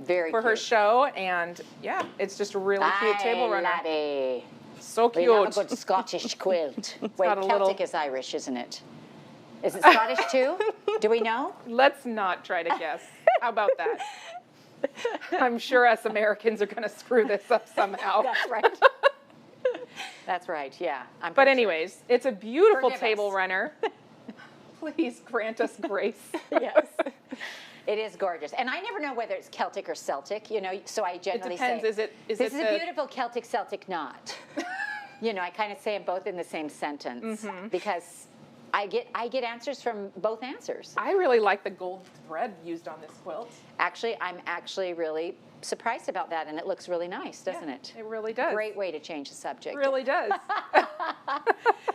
Very for cute. her show, and yeah, it's just a really cute table runner. Laddie. So We love a cute. good Scottish quilt. Wait, got a Celtic little- is Irish, isn't it? Is it Scottish too? Do we know? Let's not try to guess. How about that? I'm sure us Americans are going to screw this up somehow. That's right. That's right, yeah. But anyways, it's a beautiful Forgive table us. runner. Please grant us grace. Yes. It is gorgeous. And I never know whether it's Celtic or Celtic, you know, so I generally depends. say, Is this it is a the- beautiful Celtic, Celtic knot. You know, I kind of say them both in the same sentence because I get answers from both answers. I really like the gold thread used on this quilt. Actually, I'm actually really surprised about that, and it looks really nice, doesn't Yeah, it? It really does. Great way to change the subject. It really does.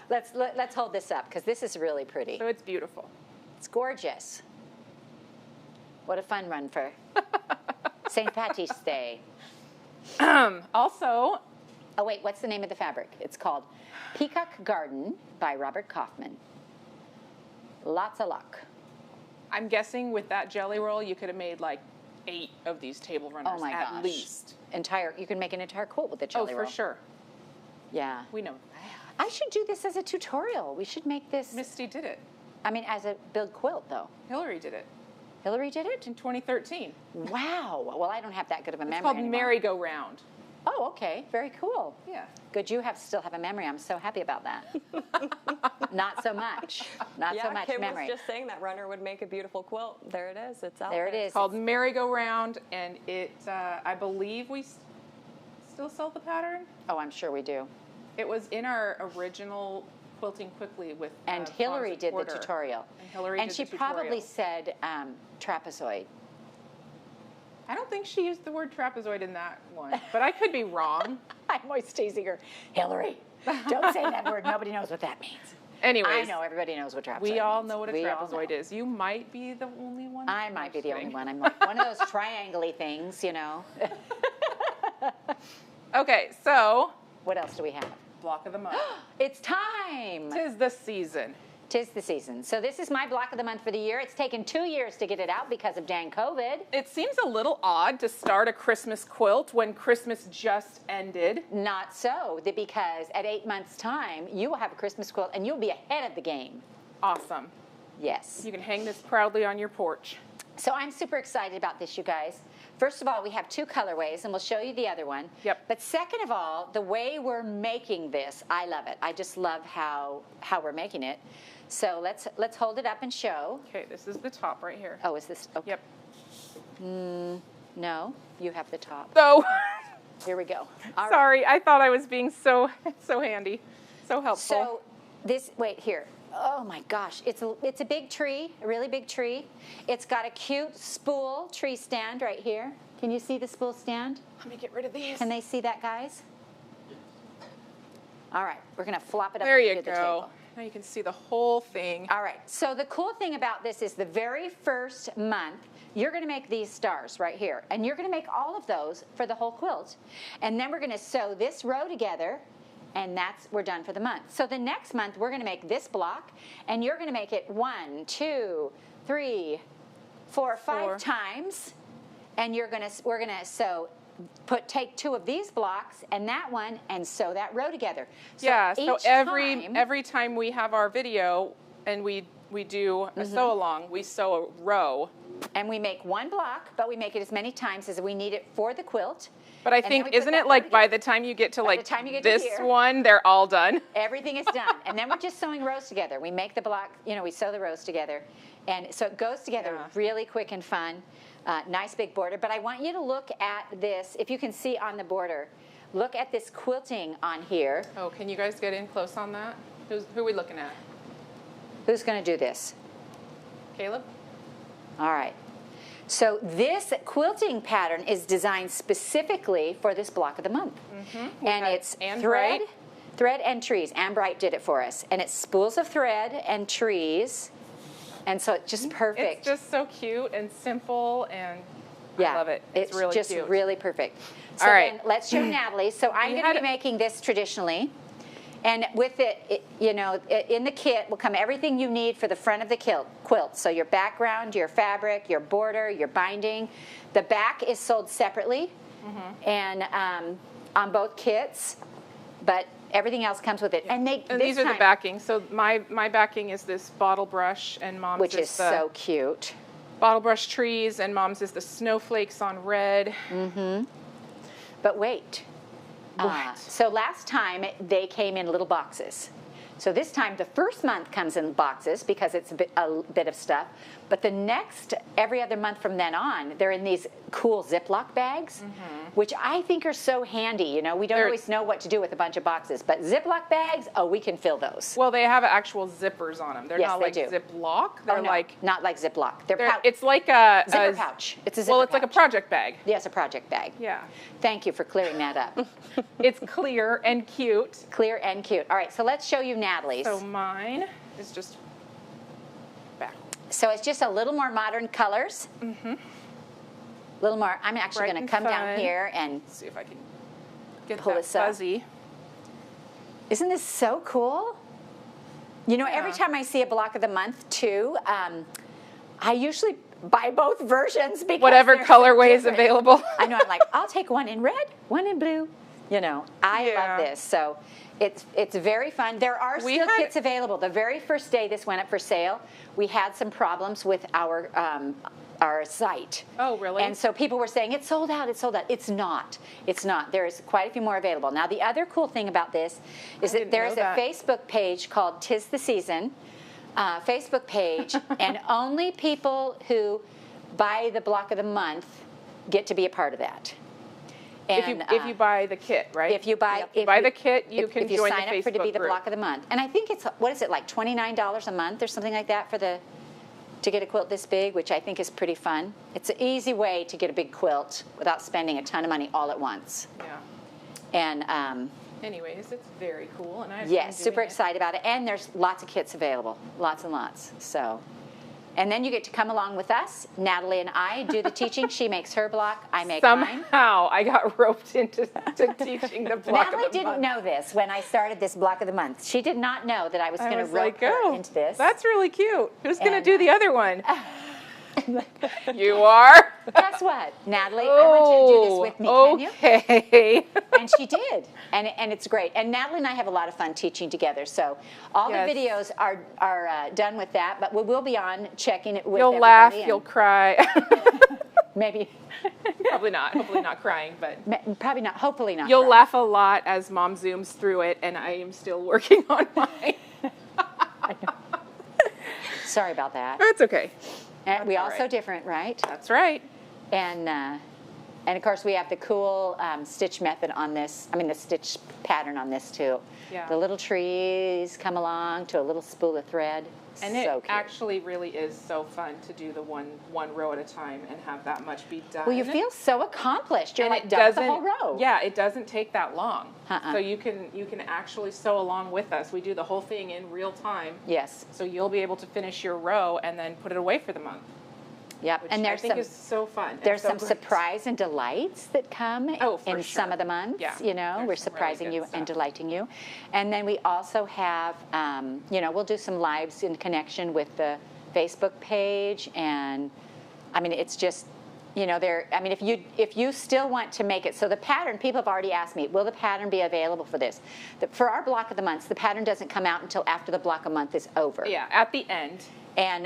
Let's hold this up because this is really pretty. So it's beautiful. It's gorgeous. What a fun run for St. Patrick's Day. Also, Oh wait, what's the name of the fabric? It's called Peacock Garden by Robert Kaufman. Lots of luck. I'm guessing with that jelly roll, you could have made like 8 of these table runners Oh my at gosh. least. You can make an entire quilt with the Oh, jelly for roll. sure. Yeah. We know that. I should do this as a tutorial. We should make this, Misty did it. I mean, as a build quilt though. Hillary did it Hillary did it? in 2013. Wow. Well, I don't have that good of a It's memory called anymore. merry-go-round. Oh, okay. Very cool. Yeah. Good, you still have a memory. I'm so happy about that. Not so much. Not Yeah, so much Kim memory. was just saying that runner would make a beautiful quilt. There it is. It's out There it is. Called merry-go-round, and it, I believe we still sell the pattern. Oh, I'm sure we do. It was in our original Quilting Quickly with And Hillary Closet did Porter. the tutorial. And Hillary And did she the tutorial. probably said trapezoid. I don't think she used the word trapezoid in that one, but I could be wrong. I'm always teasing her. Hillary, don't say that word. Nobody knows what that means. Anyways, I know. Everybody knows what trapezoid we all means. know what a We all trapezoid know. is. You might be the only one. I might be the only kidding. one. I'm like one of those triangle-y things, you know. Okay, so What else do we have? block of the month. It's time. 'Tis the season. 'Tis the season. So this is my block of the month for the year. It's taken 2 years to get it out because of dang COVID. It seems a little odd to start a Christmas quilt when Christmas just ended. Not so, because at 8 months' time, you will have a Christmas quilt and you'll be ahead of the game. Awesome. Yes. You can hang this proudly on your porch. So I'm super excited about this, you guys. First of all, we have 2 colorways, and we'll show you the other one. Yep. But second of all, the way we're making this, I love it. I just love how we're making it. So let's hold it up and show. Okay, this is the top right here. Oh, is this? Okay. Yep. No, you have the top. So, Here we go. All right. sorry, I thought I was being so handy, so helpful. So this, wait, here. Oh my gosh, it's a big tree, a really big tree. It's got a cute spool tree stand right here. Can you see the spool stand? Let me get rid of these. Can they see that, guys? All right, we're gonna flop it up There you to the go. table. Now you can see the whole thing. All right, so the cool thing about this is the very first month, you're gonna make these stars right here. And you're gonna make all of those for the whole quilt. And then we're gonna sew this row together, and we're done for the month. So the next month, we're gonna make this block, and you're gonna make it 1, 2, 3, 4, 5 4. times. And we're gonna take 2 of these blocks and that one and sew that row together. Yeah, so each time- every time we have our video and we do a sew along, we sew a row. And we make 1 block, but we make it as many times as we need it for the quilt. But I And then think, we put isn't that it row like by together. the time you get to By the like time you get to this here. one, they're all done? Everything is done. And then we're just sewing rows together. We make the block, we sew the rows together. And so it goes together Yeah. really quick and fun. Nice big border. But I want you to look at this, if you can see on the border, look at this quilting on here. Oh, can you guys get in close on that? Who are we looking at? Who's going to do this? Caleb? All right. So this quilting pattern is designed specifically for this block of the month. And it's Ann thread Bright. and trees. Ann Bright did it for us. And it's spools of thread and trees. And so it's just perfect. It's just so cute and simple, and yeah, I love it. It's really just cute. really perfect. So All right. then let's show Natalie. So I'm You going to had be it- making this traditionally. And with it, in the kit will come everything you need for the front of the quilt. So your background, your fabric, your border, your binding. The back is sold separately and on both kits, but everything else comes with it. And these are the backing. So my backing is this bottle brush, and Mom's which is is the so cute. bottle brush trees, and Mom's is the snowflakes on red. But wait. What? So last time they came in little boxes. So this time the first month comes in boxes because it's a bit of stuff. But the next, every other month from then on, they're in these cool Ziploc bags, which I think are so handy. You know, we don't always know what to do with a bunch of boxes, but Ziploc bags, oh, we can fill those. Well, they have actual zippers on them. They're Yes, not they like do. Ziploc. They're Oh, no, like not like Ziploc. They're pouch. it's like a Zipper pouch. It's a zipper Well, it's like a pouch. project bag. Yes, a project bag. Yeah. Thank you for clearing that up. It's clear and cute. Clear and cute. All right, so let's show you Natalie's. So mine is just back. So it's just a little more modern colors. Little more. I'm actually Bright going and to come down fun. here and Let's see if I can get Pull that this up. fuzzy. isn't this so cool? You know, every Yeah. time I see a block of the month too, I usually buy both versions because Whatever they're so colorway is different. available. I know. I'm like, I'll take one in red, one in blue. You know, I Yeah. love this. So it's very fun. There are We still had- kits available. The very first day this went up for sale, we had some problems with our site. Oh, really? And so people were saying, it's sold out, it's sold out. It's not. It's not. There's quite a few more available. Now, the other cool thing about this is that didn't there's know a that. Facebook page called 'Tis the Season Facebook page, and only people who buy the block of the month get to be a part of that. And, If you buy the kit, right? if you buy, If you buy the kit, you if can you join sign the up for to be Facebook the group. block of the month, and I think it's what is it like $29 a month or something like that for to get a quilt this big, which I think is pretty fun. It's an easy way to get a big quilt without spending a ton of money all at once. Yeah. And Anyways, it's very cool, and I have yes, fun super doing it. excited about it. And there's lots of kits available, lots and lots. So, and then you get to come along with us. Natalie and I do the teaching. She makes her block. I make mine. Somehow I got roped into teaching the block Natalie of the didn't month. know this when I started this block of the month. She did not know that I was I going to was rope like, her oh, into this. that's really cute. Who's going to And, do the other one? You are? Guess what, Natalie? I want you to do this with me, can you? Okay. And she did, and it's great. And Natalie and I have a lot of fun teaching together. So all Yes. the videos are done with that, but we will be on checking it with You'll everybody. laugh, and you'll cry. maybe, Probably not. Hopefully not crying, but probably not. Hopefully not. you'll cry. laugh a lot as Mom zooms through it, and I am still working on mine. Sorry about that. That's okay. And we all all so right. different, right? That's right. And of course we have the cool stitch method on this. I mean the stitch pattern on this too. Yeah. The little trees come along to a little spool of thread. And so it cute. actually really is so fun to do the one row at a time and have that much be done. Well, you feel so accomplished. You're and like it done with the doesn't. whole row. Yeah, it doesn't take that long. Uh-uh. So you can actually sew along with us. We do the whole thing in real time. Yes. So you'll be able to finish your row and then put it away for the month. Yep. Which And I there's think some is so fun. and there's so some great. surprise and delights that come Oh, for in some sure. of the months. Yeah, You know, there's we're some really surprising good you and stuff. delighting you. And then we also have, we'll do some lives in connection with the Facebook page. And I mean, it's just, if you still want to make it, so the pattern, people have already asked me, will the pattern be available for this? For our block of the months, the pattern doesn't come out until after the block of month is over. Yeah, at the end, And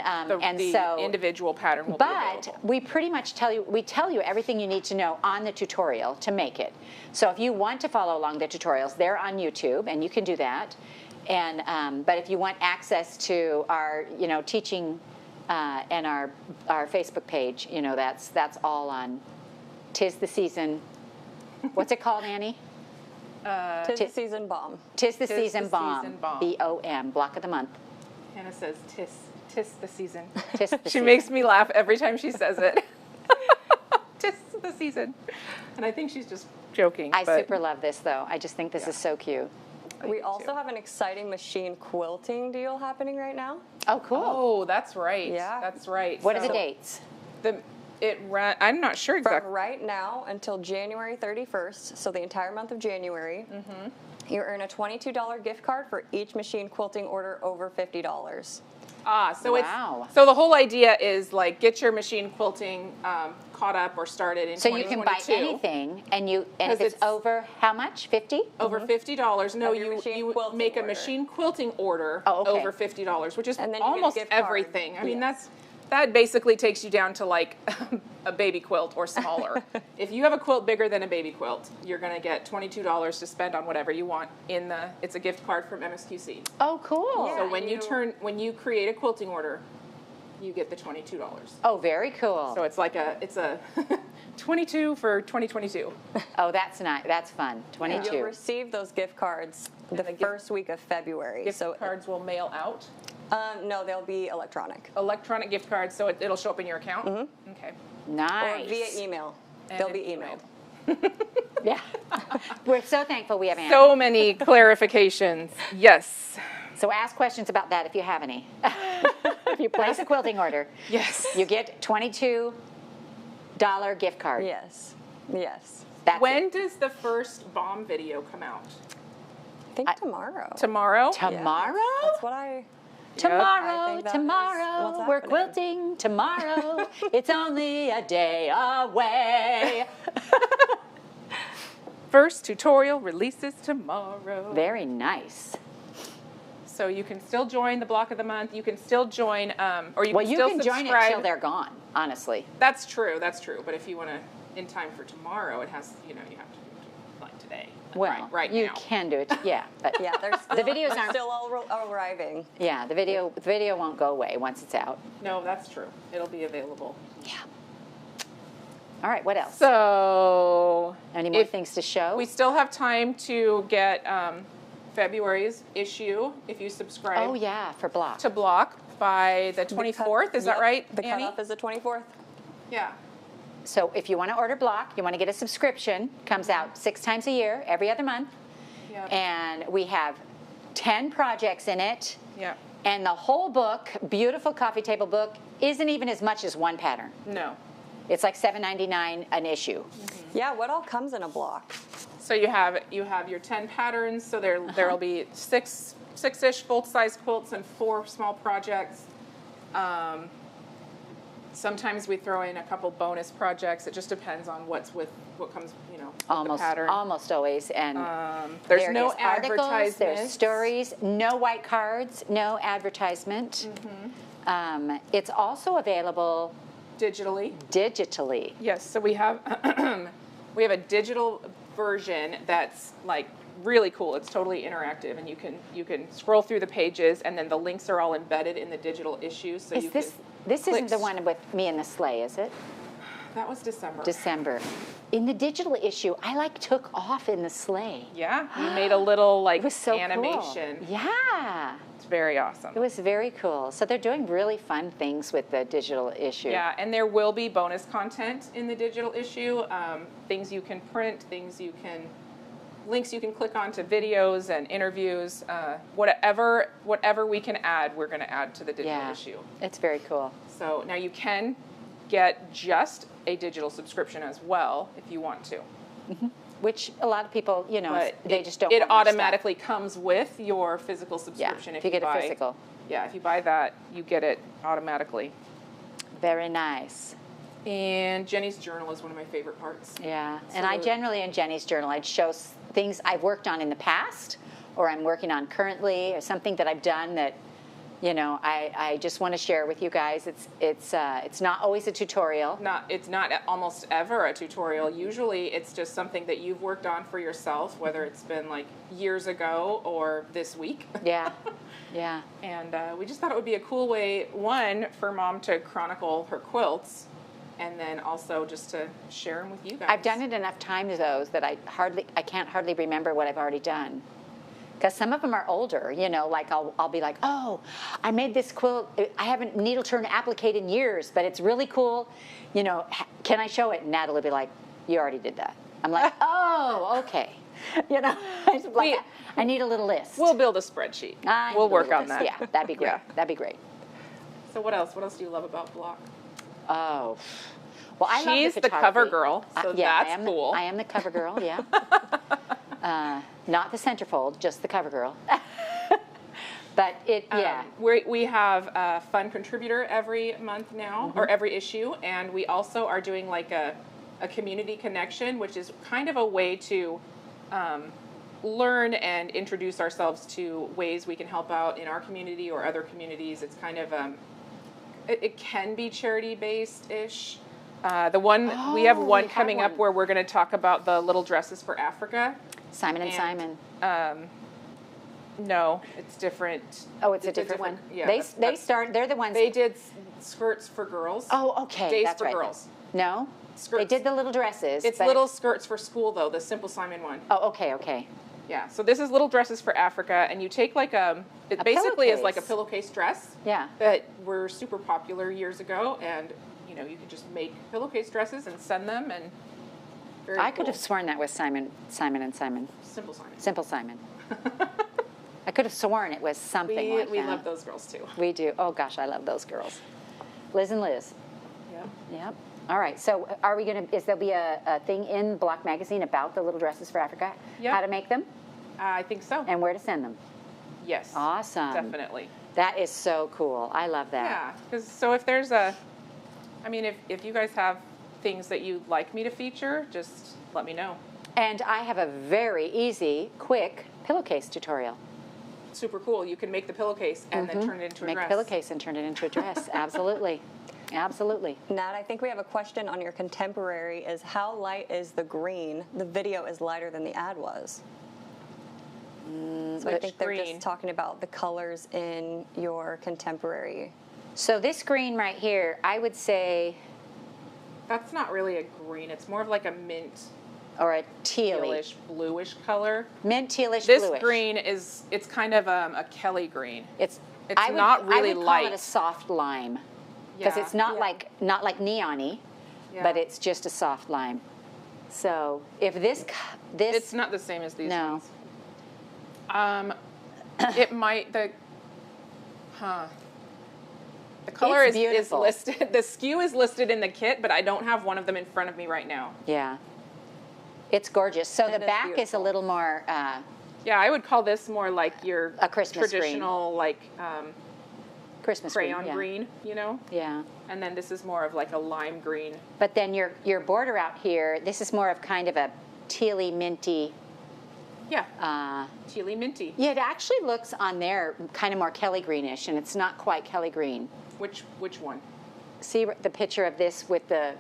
the so individual pattern will be but available. we pretty much tell you everything you need to know on the tutorial to make it. So if you want to follow along the tutorials, they're on YouTube, and you can do that. And but if you want access to our teaching and our Facebook page, that's all on 'Tis the Season. What's it called, Annie? Tis the season bomb. Tis the Tis Season the Bomb. Season Bomb. BOM. Block of the month. Hannah says tis the season. Tis the She season. makes me laugh every time she says it. Tis the season. And I think she's just joking. I but super love this though. I just think this is so cute. I We do also too. have an exciting machine quilting deal happening right now. Oh, cool. Oh, that's right. Yeah. That's right. What are the So dates? I'm not sure From exactly. right now until January 31st, so the entire month of January, you earn a $22 gift card for each machine quilting order over $50. So Wow. so the whole idea is like get your machine quilting caught up or started in So you can buy 2022. anything, and if 'Cause it's it's- over how much? 50? Over $50. No, Of your machine you quilting make a order. machine quilting order Oh, okay. over $50, which is And then you get a almost gift card. everything. I mean, Yes. that basically takes you down to like a baby quilt or smaller. If you have a quilt bigger than a baby quilt, you're going to get $22 to spend on whatever you want it's a gift card from MSQC. Oh, cool. Yeah. So when you create a quilting order, you get the $22. Oh, very cool. So it's a 22 for 2022. Oh, that's nice. That's fun. And 22. you'll receive those gift cards the first week of February. Gift cards will mail out. No, they'll be electronic. Electronic gift cards, so it'll show up in your account? Mm-hmm. Okay. Nice. Or via email. And They'll be emailed. Yeah. We're so thankful we have Anna. So many clarifications. Yes. So ask questions about that if you have any. If you place a quilting order, Yes. you get $22 gift card. Yes. Yes. That's When it. does the first bomb video come out? I think tomorrow. Tomorrow? Yeah, Tomorrow? That's what I Tomorrow, think that is tomorrow, what's we're happening. quilting tomorrow. It's only a day away. First tutorial releases tomorrow. Very nice. So you can still join the block of the month. You can still join, or you Well, can you still can subscribe. join it till they're gone, honestly. That's true. But if you want to, in time for tomorrow, it has, you have to do it like today. Well, right you now. can do it, yeah. But Yeah, they're still, The videos they're aren't- still all arriving. yeah, the video won't go away once it's out. No, that's true. It'll be available. Yeah. All right, what else? So Any more if things to show? we still have time to get February's issue if you subscribe Oh, yeah, for block. to block by the 24th. Is that Yep, right, The Annie? cutoff is the 24th. Yeah. So if you want to order block, you want to get a subscription, comes out 6 times a year, every other month. Yep. And we have 10 projects in it. Yeah. And the whole book, beautiful coffee table book, isn't even as much as one pattern. No. It's like $7.99 an issue. Yeah, what all comes in a block? So you have your 10 patterns. So there'll be six-ish full-size quilts and 4 small projects. Sometimes we throw in a couple bonus projects. It just depends on what comes, with the pattern. Almost always. And There's there no is articles, advertisements. there's stories, no white cards, no advertisement. It's also available digitally. Yes. So we have a digital version that's like really cool. It's totally interactive, and you can scroll through the pages, and then the links are all embedded in the digital issue. So This isn't the click- one with me and the sleigh, is it? That was December. December. In the digital issue, I took off in the sleigh. Yeah, we made a little It was so animation. cool. Yeah. It's very awesome. It was very cool. So they're doing really fun things with the digital issue. Yeah, and there will be bonus content in the digital issue. Things you can print, links you can click on to videos and interviews. Whatever we can add, we're going to add to the digital issue. It's very cool. So now you can get just a digital subscription as well if you want to. Which a lot of people, But they just don't It want more stuff. automatically comes with your physical subscription. if you get a physical. Yeah, if you buy that, you get it automatically. Very nice. And Jenny's journal is one of my favorite parts. Yeah. So And I generally, in Jenny's journal, I'd show things I've worked on in the past or I'm working on currently or something that I've done that, I just want to share with you guys. It's not always a tutorial. It's not almost ever a tutorial. Usually it's just something that you've worked on for yourself, whether it's been like years ago or this week. Yeah. Yeah. And we just thought it would be a cool way, one, for Mom to chronicle her quilts, and then also just to share them with you guys. I've done it enough times, though, that I can't hardly remember what I've already done. Because some of them are older, like I'll be like, oh, I made this quilt. I haven't needle turn appliqué in years, but it's really cool. Can I show it? And Natalie will be like, you already did that. I'm like, oh, okay. I need a little list. We'll build a spreadsheet. We'll work on that. Yeah, that'd be great. Yeah. That'd be great. So what else? What else do you love about Block? Oh, well, I love She's the the cover photography. girl, so Yeah, that's cool. I am the cover girl, yeah. Not the centerfold, just the cover girl. But yeah. We have a fun contributor every month now, or every issue, and we also are doing like a community connection, which is kind of a way to learn and introduce ourselves to ways we can help out in our community or other communities. It's kind of it can be charity based ish. The one we have Oh, one you have coming up one. where we're going to talk about the little dresses for Africa. Simon and Simon. No, it's different. Oh, it's a different one. Yeah, They're the ones. they did skirts for girls. Oh, okay. Days That's for right. girls. No? Skirts. They did the little dresses. It's but- little skirts for school though, the Simple Simon one. Oh, okay, okay. Yeah, so this is little dresses for Africa, and you take like it basically is like a pillowcase. pillowcase dress. Yeah. That were super popular years ago, and you know you can just make pillowcase dresses and send them, and very I could cool. have sworn that was Simon and Simon. Simple Simon. Simple Simon. I could have sworn it was something like We that. love those girls too. We do. Oh gosh, I love those girls. Liz and Liz. Yeah. Yep. All right. So are we going to, is there'll be a thing in Block Magazine about the little dresses for Africa? Yep. How to make them I think so. and where to send them? Yes. Awesome. Definitely. That is so cool. I love that. Yeah. Because so if there's if you guys have things that you'd like me to feature, just let me know. And I have a very easy, quick pillowcase tutorial. Super cool. You can make the pillowcase and then turn it into a Make dress. a pillowcase and turn it into a dress. Absolutely. Absolutely. Nat, I think we have a question on your contemporary is how light is the green? The video is lighter than the ad was. So I Which think they're green? just talking about the colors in your contemporary. So this green right here, I would say, That's not really a green. It's more of like a mint, or a tealy. tealish, bluish color. Mint tealish This bluish. green it's kind of a Kelly green. It's not really I would call light. it a soft lime because Yeah. it's not Yeah. like neon-y, Yeah. but it's just a soft lime. So if this It's not the same as these No. ones. It might the color It's is beautiful. listed. The SKU is listed in the kit, but I don't have one of them in front of me right now. yeah, it's gorgeous. So the It is back is a beautiful. little more Yeah, I would call this more like your A Christmas green. traditional like Christmas crayon green. Yeah. green, you know. Yeah. And then this is more of like a lime green. But then your border out here, this is more of kind of a tealy minty. Yeah, tealy minty. Yeah, it actually looks on there kind of more Kelly greenish, and it's not quite Kelly green. Which one? See the picture of this with the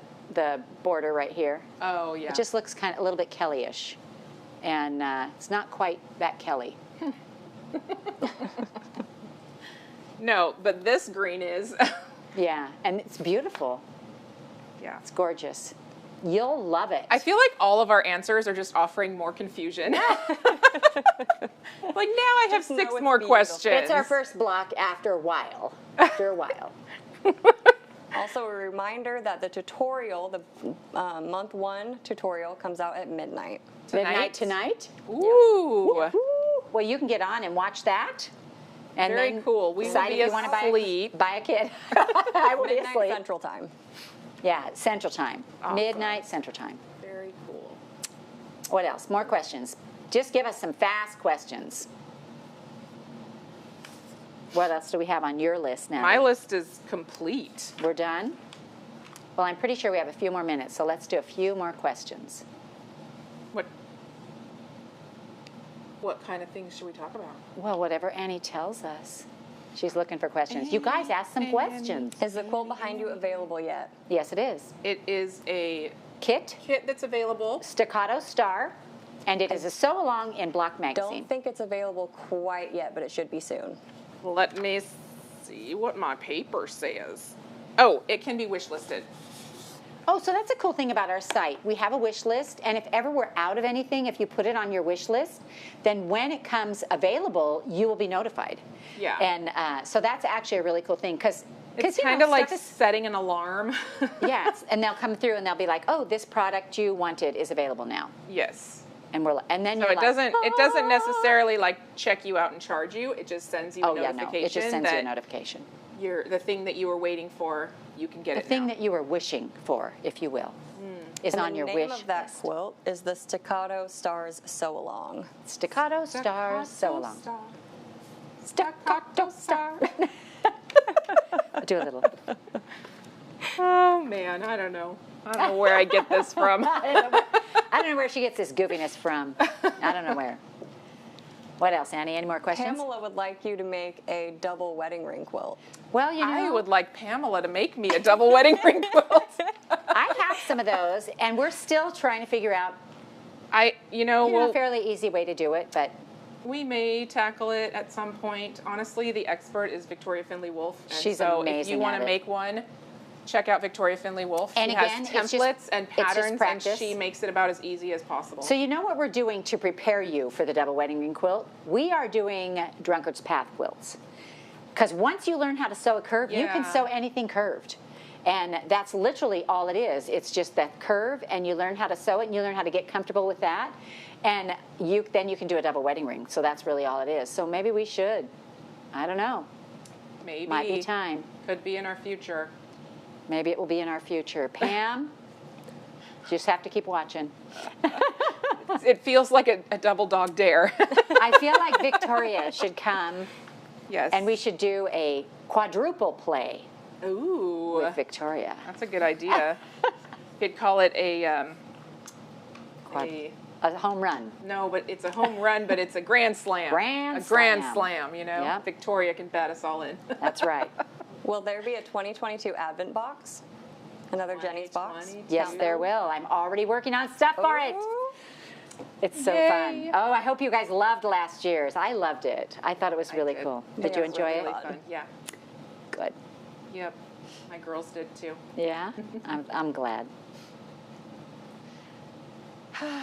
border right here? Oh yeah. It just looks kind of a little bit Kellyish, and it's not quite that Kelly. No, but this green is. Yeah, and it's beautiful. Yeah. It's gorgeous. You'll love it. I feel like all of our answers are just offering more confusion. Like now I have Just know 6 it's more beautiful. questions. It's our first block after a while. After a while. Also, a reminder that the tutorial, the month 1 tutorial, comes out at midnight. Midnight tonight. Ooh. Well, you can get on and watch that. And Very then cool. We will decide be if you want to asleep. buy a kid. I will be Midnight asleep. Central Time. Yeah, Central Time. Awesome. Midnight Central Time. Very cool. What else? More questions. Just give us some fast questions. What else do we have on your list now? My list is complete. We're done? Well, I'm pretty sure we have a few more minutes, so let's do a few more questions. What kind of things should we talk about? Well, whatever Annie tells us. She's looking for questions. You guys ask some questions. Is the quilt behind you available yet? Yes, it is. It is a Kit, kit that's available. Staccato Star, and it is a sew-along in Block Magazine. Don't think it's available quite yet, but it should be soon. Let me see what my paper says. Oh, it can be wish listed. Oh, so that's a cool thing about our site. We have a wish list, and if ever we're out of anything, if you put it on your wish list, then when it comes available, you will be notified. Yeah. And so that's actually a really cool thing because It's kind of like setting an alarm. yeah, and they'll come through and they'll be like, "Oh, this product you wanted is available now," Yes. and and then So you're it like, doesn't "Ah." necessarily like check you out and charge you. It just sends you a Oh yeah, notification no, it just sends you a that notification. the thing that you were waiting for, you can get The it thing now. that you were wishing for, if you will, is And on your the wish name of that list. quilt is the Staccato Stars Sew Along. Staccato Stars Sew Along. Staccato star. Do a little. Oh man, I don't know. I don't know where I get this from. I don't know where she gets this goofiness from. I don't know where. What else, Annie? Any more questions? Pamela would like you to make a double wedding ring quilt. Well, you know, I would like Pamela to make me a double wedding ring quilt. I have some of those, and we're still trying to figure out A a fairly easy way to do it, but we may tackle it at some point. Honestly, the expert is Victoria Finley Wolf. And She's so amazing if you want at to it. make one, check out Victoria Finley Wolf. And she again, has it's just- templates and it's just patterns, and practice. she makes it about as easy as possible. so you know what we're doing to prepare you for the double wedding ring quilt? We are doing Drunkard's Path quilts. Because once you learn how to sew a curve, you can Yeah. sew anything curved. And that's literally all it is. It's just that curve, and you learn how to sew it, and you learn how to get comfortable with that. And then you can do a double wedding ring. So that's really all it is. So maybe we should. I don't know. Maybe. Might be time. Could be in our future. Maybe it will be in our future. Pam, you just have to keep watching. It feels like a double dog dare. I feel like Victoria should come, Yes. and we should do a quadruple play Ooh, with Victoria. that's a good idea. You'd call it a A home run. no, but it's a home run, but it's a grand slam. Grand a grand slam. slam, you know? Yep. Victoria can bat us all in. That's right. Will there be a 2022 Advent box? Another Jenny's box? 2022. Yes, there will. I'm already working on stuff for it. Ooh. It's so Yay. fun. Oh, I hope you guys loved last year's. I loved it. I thought it was really did. cool. It Did you was enjoy really it? fun. Yeah. Good. Yep. My girls did too. Yeah, I'm glad.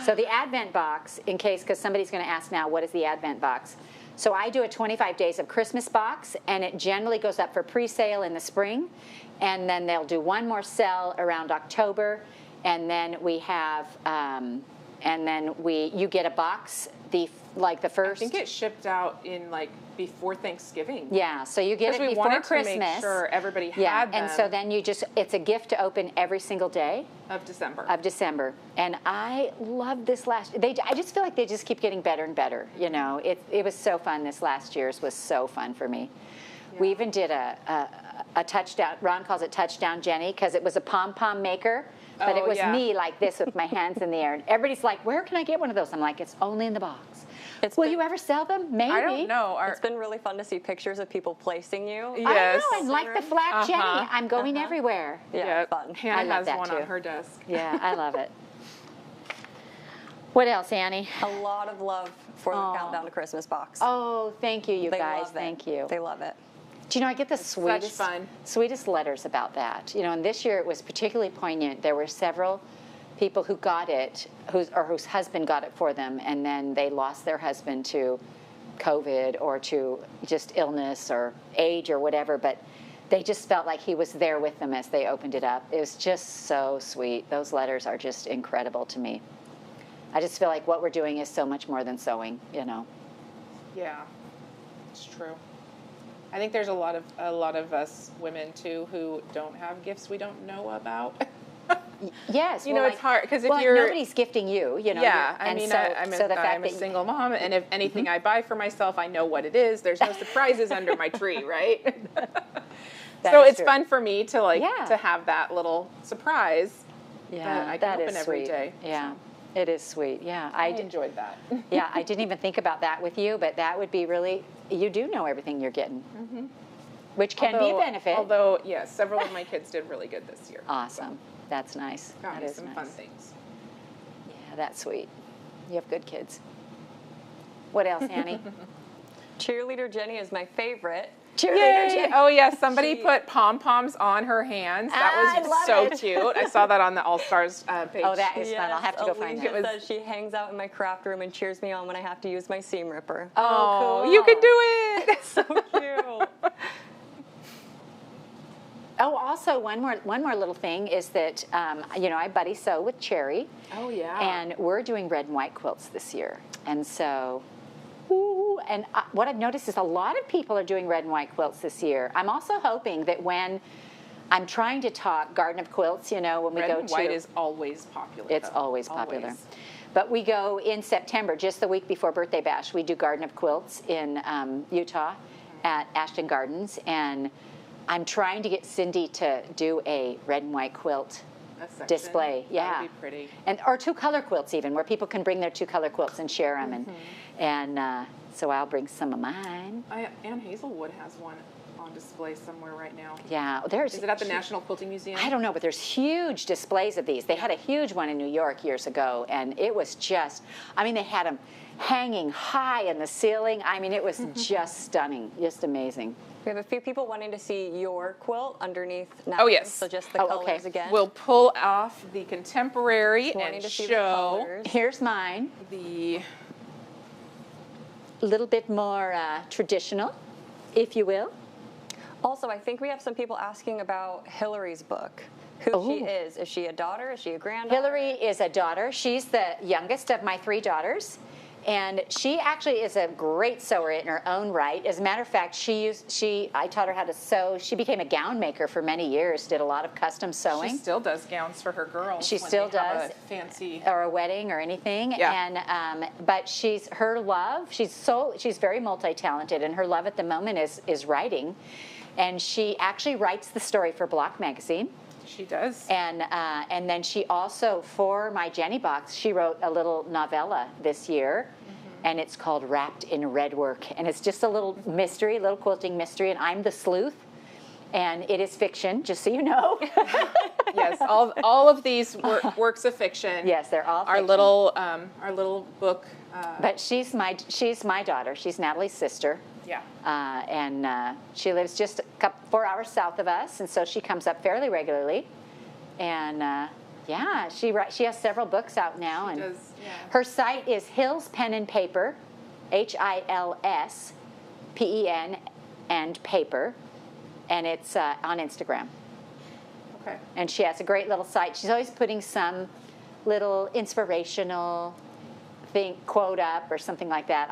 So the Advent box, in case, because somebody's going to ask now, what is the Advent box? So I do a 25 days of Christmas box, and it generally goes up for pre-sale in the spring, and then they'll do one more sale around October, and then we have, you get a box the first. I think it shipped out in before Thanksgiving. Yeah, so you get Because it we before wanted Christmas. to make sure everybody Yeah, had them and so then it's a gift to open every single day of December. of December. And I love this I just feel like they just keep getting better and better. You know, it was so fun. This last year's was so fun for me. We Yeah. even did a touchdown. Ron calls it Touchdown Jenny because it was a pom-pom maker. But it Oh, was yeah. me like this with my hands in the air. And everybody's like, where can I get one of those? I'm like, it's only in the box. Will you ever sell them? Maybe. I don't know. It's been really fun to see pictures of people placing you. Yes. I know, and like the flat Jenny, I'm going everywhere. Yeah, Yeah, fun. Hannah I love has that one too. on her desk. Yeah, I love it. What else, Annie? A lot of love for the Aw. Countdown to Christmas box. Oh, thank you, you They guys. love it. Thank you. They love it. Do you know, I get the sweetest, fun. sweetest letters about that. You know, and this year it was particularly poignant. There were several people who got it, whose husband got it for them, and then they lost their husband to COVID or to just illness or age or whatever, but they just felt like he was there with them as they opened it up. It was just so sweet. Those letters are just incredible to me. I just feel like what we're doing is so much more than sewing, you know. Yeah, it's true. I think there's a lot of us women too who don't have gifts we don't know about. Yes, You know, it's hard, 'cause if well, you're- nobody's gifting you, you know. Yeah, I and mean, so, I'm so the fact a that single mom, and if anything I buy for myself, I know what it is. There's no surprises under my tree, right? That So is it's true. fun for me to Yeah. to have that little surprise that I can that open is every sweet. day. Yeah, it is sweet. Yeah, I enjoyed that. yeah, I didn't even think about that with you, but that would be really. You do know everything you're getting, which can be a benefit. Although, yes, several of my kids did really good this year. Awesome, that's nice. Got That me is some nice. fun things. Yeah, that's sweet. You have good kids. What else, Annie? Cheerleader Jenny is my favorite. Cheerleader Yay! Jenny. Oh yes, somebody She- put pom poms on her hands. That I was love so it. cute. I saw that on the All Stars page. Oh, that is fun. I'll have to go find Alicia that. says she hangs out in my craft room and cheers me on when I have to use my seam ripper. Oh, cool. you can do it. So cute. Oh, also one more little thing is that I buddy sew with Cherry. Oh yeah. And we're doing red and white quilts this year. And so, and what I've noticed is a lot of people are doing red and white quilts this year. I'm also hoping that when I'm trying to talk Garden of Quilts, when we Red go and to. white is always popular. It's though. always popular. Always. But we go in September, just the week before Birthday Bash. We do Garden of Quilts in Utah at Ashton Gardens. And I'm trying to get Cindy to do a red and white quilt A section. display. Yeah. That would be pretty. Or two color quilts even, where people can bring their two color quilts and share them. And So I'll bring some of mine. Ann Hazelwood has one on display somewhere right now. Yeah, there's. Is it at the National Quilting Museum? I don't know, but there's huge displays of these. They had a huge one in New York years ago, and it was just, I mean, they had them hanging high in the ceiling. I mean, it was just stunning, just amazing. We have a few people wanting to see your quilt underneath now. Oh, yes. So just the Oh, colors okay. again. We'll pull off the contemporary Wanting and to see the show colors. Here's mine, the. a little bit more traditional, if you will. Also, I think we have some people asking about Hillary's book. Who she Oh. is. Is she a daughter? Is she a granddaughter? Hillary is a daughter. She's the youngest of my 3 daughters. And she actually is a great sewer in her own right. As a matter of fact, I taught her how to sew. She became a gown maker for many years, did a lot of custom sewing. She still does gowns for her girls. She when still they have does. a fancy. Or a wedding or anything. Yeah. And but her love, she's very multi-talented, and her love at the moment is writing. And she actually writes the story for Block magazine. She does. And then she also, for my Jenny box, she wrote a little novella this year, and it's called Wrapped in Red Work. And it's just a little mystery, a little quilting mystery, and I'm the sleuth. And it is fiction, just so you know. Yes, all of these works of fiction. Yes, they're all our fiction. little book. But she's my daughter. She's Natalie's sister. Yeah. And she lives just 4 hours south of us, and so she comes up fairly regularly. And yeah, she has several books out now. She and does, yeah. Her site is Hills Pen and Paper, HILSPEN and paper, and it's on Instagram. Okay. And she has a great little site. She's always putting some little inspirational quote up or something like that.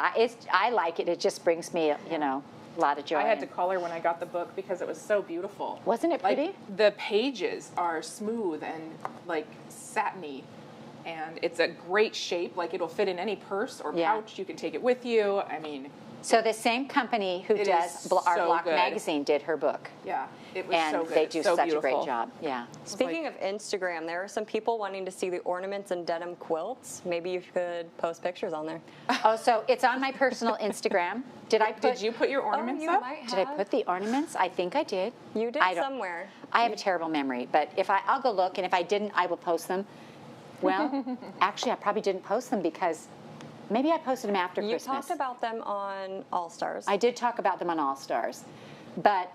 I like it. It just brings me, a lot of joy. I had to call her when I got the book because it was so beautiful. Wasn't it pretty? Like, the pages are smooth and like satiny, and it's a great shape. Like it'll fit in any purse or Yeah. pouch. You can take it with you. I mean, So the same company who It does is our so Block good. magazine did her book. yeah, it was And so good. they It's do so such beautiful. a great job. Yeah. Speaking of Instagram, there are some people wanting to see the ornaments and denim quilts. Maybe you could post pictures on there. Oh, so it's on my personal Instagram. Did you put your ornaments you up? might have. Did I put the ornaments? I think I did. You did I don't- somewhere. I have a terrible memory, but I'll go look, and if I didn't, I will post them. Well, actually, I probably didn't post them because maybe I posted them after You Christmas. talked about them on All Stars. I did talk about them on All Stars, but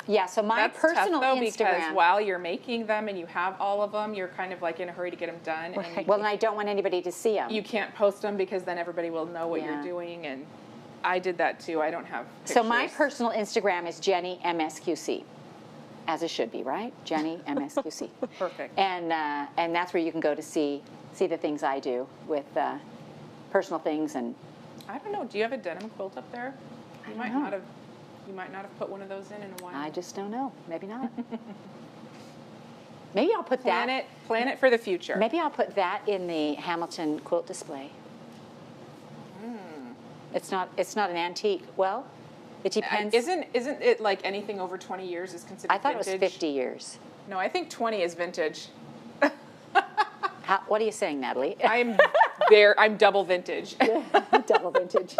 yeah. So my That's personal tough, though, Instagram. because while you're making them and you have all of them, you're kind of like in a hurry to get them done. And Right. Well, and I don't want anybody to see them. you can't post them because then everybody will know what Yeah. you're doing. And I did that too. I don't have pictures. So my personal Instagram is Jenny MSQC, as it should be, right? Jenny MSQC. Perfect. And that's where you can go to see the things I do with personal things. And I don't know. Do you have a denim quilt up there? You might know. not have. You might not have put one of those in a while. I just don't know. Maybe not. Maybe I'll put Plan that. it. Plan it for the future. Maybe I'll put that in the Hamilton quilt display. It's not an antique. Well, it depends. Isn't it like anything over 20 years is considered I thought vintage? it was 50 years. No, I think 20 is vintage. What are you saying, Natalie? I'm double vintage. Double vintage.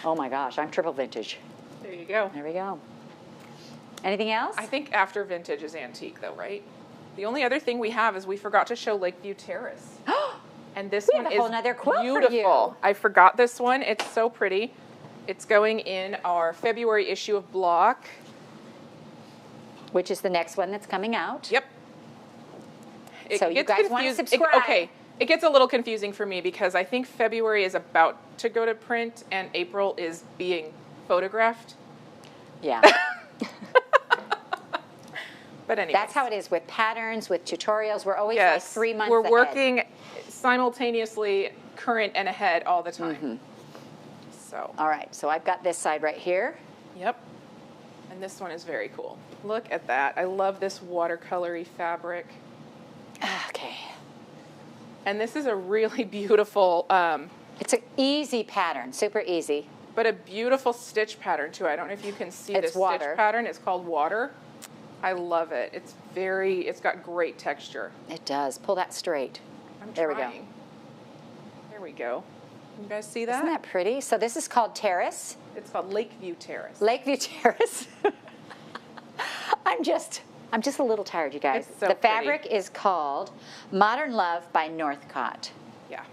Oh my gosh, I'm triple vintage. There you go. There we go. Anything else? I think after vintage is antique though, right? The only other thing we have is we forgot to show Lakeview Terrace. And this We have one a whole is nother quilt for you. beautiful. I forgot this one. It's so pretty. It's going in our February issue of Block. Which is the next one that's coming out. Yep. So you guys wanna confusing- subscribe. Okay. It gets a little confusing for me because I think February is about to go to print and April is being photographed. Yeah. But anyway. That's how it is with patterns, with tutorials. We're always like 3 months we're ahead. working simultaneously current and ahead all the time. Mm-hmm. So, All right, so I've got this side right here. yep. And this one is very cool. Look at that. I love this watercolory fabric. Okay. And this is a really beautiful, It's an easy pattern, super easy. but a beautiful stitch pattern too. I don't know if you can see It's this water. stitch pattern. It's called Water. I love it. It's got great texture. It does. Pull that straight. I'm There we go. trying. There we go. You guys see that? Isn't that pretty? So this is called Terrace. It's called Lakeview Terrace. Lakeview Terrace. I'm just a little tired, you guys. It's so the pretty. fabric is called Modern Love by Northcott. Yeah.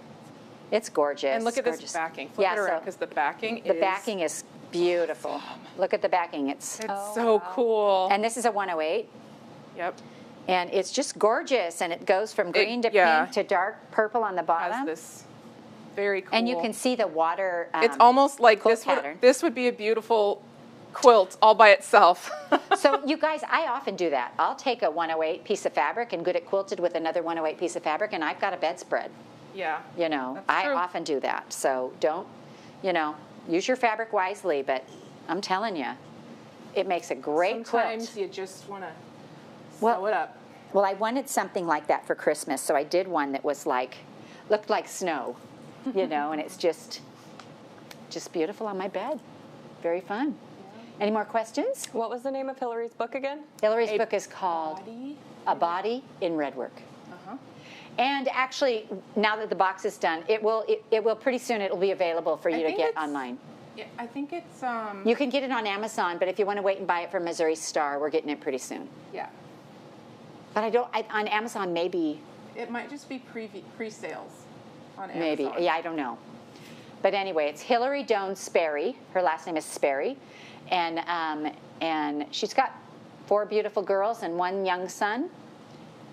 It's gorgeous. And look at gorgeous. this backing. Flip it around because the backing is beautiful. Look at the backing. It's so cool. and this is a 108. Yep. And it's just gorgeous, and it goes from green to yeah. pink to dark purple on the bottom. Has this very cool. And you can see the water. It's almost like quilt pattern. this would be a beautiful quilt all by itself. So you guys, I often do that. I'll take a 108 piece of fabric and get it quilted with another 108 piece of fabric, and I've got a bedspread. Yeah. You know, That's I true. often do that. So don't, use your fabric wisely, but I'm telling you, it makes a great Sometimes quilt. you just want to Well- sew it up. Well, I wanted something like that for Christmas, so I did one that was looked like snow, and it's just beautiful on my bed. Very fun. Any more questions? What was the name of Hillary's book again? Hillary's book is called A Body in Redwork. And actually, now that the box is done, it will pretty soon. It will be available for you to think get it's- online. Yeah, I think it's You can get it on Amazon, but if you want to wait and buy it from Missouri Star, we're getting it pretty soon. yeah. But on Amazon, maybe, It might just be pre-sales on Amazon. maybe. Yeah, I don't know. But anyway, it's Hillary Doan Sperry. Her last name is Sperry, and she's got 4 beautiful girls and 1 young son,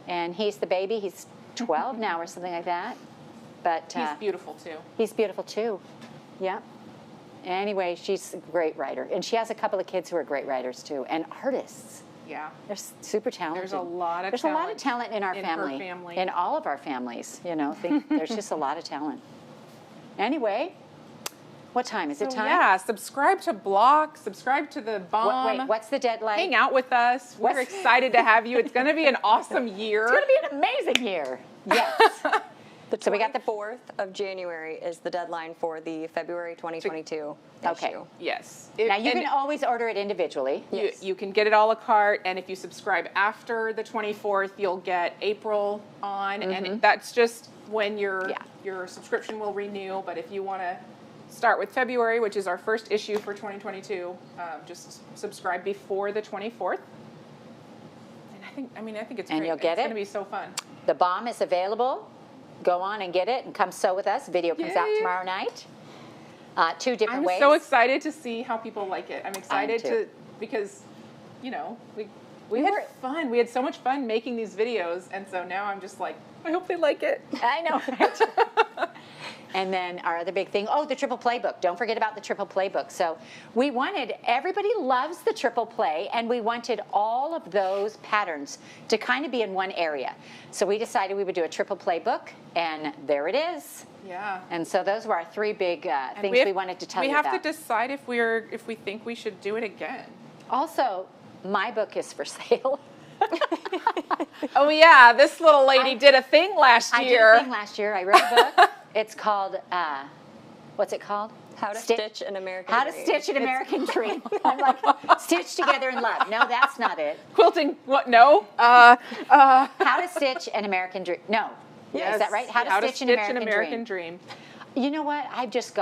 and he's the baby. He's 12 now or something like that. But He's beautiful too. he's beautiful too. Yeah. Anyway, she's a great writer, and she has a couple of kids who are great writers too, and artists. Yeah. They're super talented. There's a lot of There's a lot of talent in our in her family, family. in all of our families. There's just a lot of talent. Anyway, what time is it? So, Time? yeah, subscribe to Block, subscribe to the Bomb. Wait, what's the deadline? Hang out with us. We're What's- excited to have you. It's going to be an awesome year. It's going to be an amazing year. Yes. The So we got the 4th of January is the deadline for the February 2022 Okay. issue. Yes. Now you And can always order it individually. Yes. you can get it a la carte, and if you subscribe after the 24th, you'll get April on, and that's just when your subscription will renew. But if you want to start with February, which is our first issue for 2022, just subscribe before the 24th. And I think it's And great. you'll get It's it? going to be so fun. The bomb is available. Go on and get it and come sew with us. Video comes out Yay. tomorrow night. 2 different I'm ways. so excited to see how people like it. I'm excited too. because, we had fun. We had so much fun making these videos, and so now I'm just like, I hope they like it. I know, right? And then our other big thing, the triple play book. Don't forget about the triple play book. So everybody loves the triple play, and we wanted all of those patterns to kind of be in one area. So we decided we would do a triple play book, and there it is. Yeah. And so those were our 3 big things we wanted to tell you We about. have to decide if we think we should do it again. Also, my book is for sale. Oh yeah, this little lady did a thing last I did year. a thing last year. I wrote a book. It's called, what's it called? How to Stitch an American How to Dream. Stitch an American Dream. I'm like, stitch together in love. No, that's not it. Quilting, what? No. How to Stitch an American Dream. No. Is that right? How to Stitch an American Dream. You know what? I've just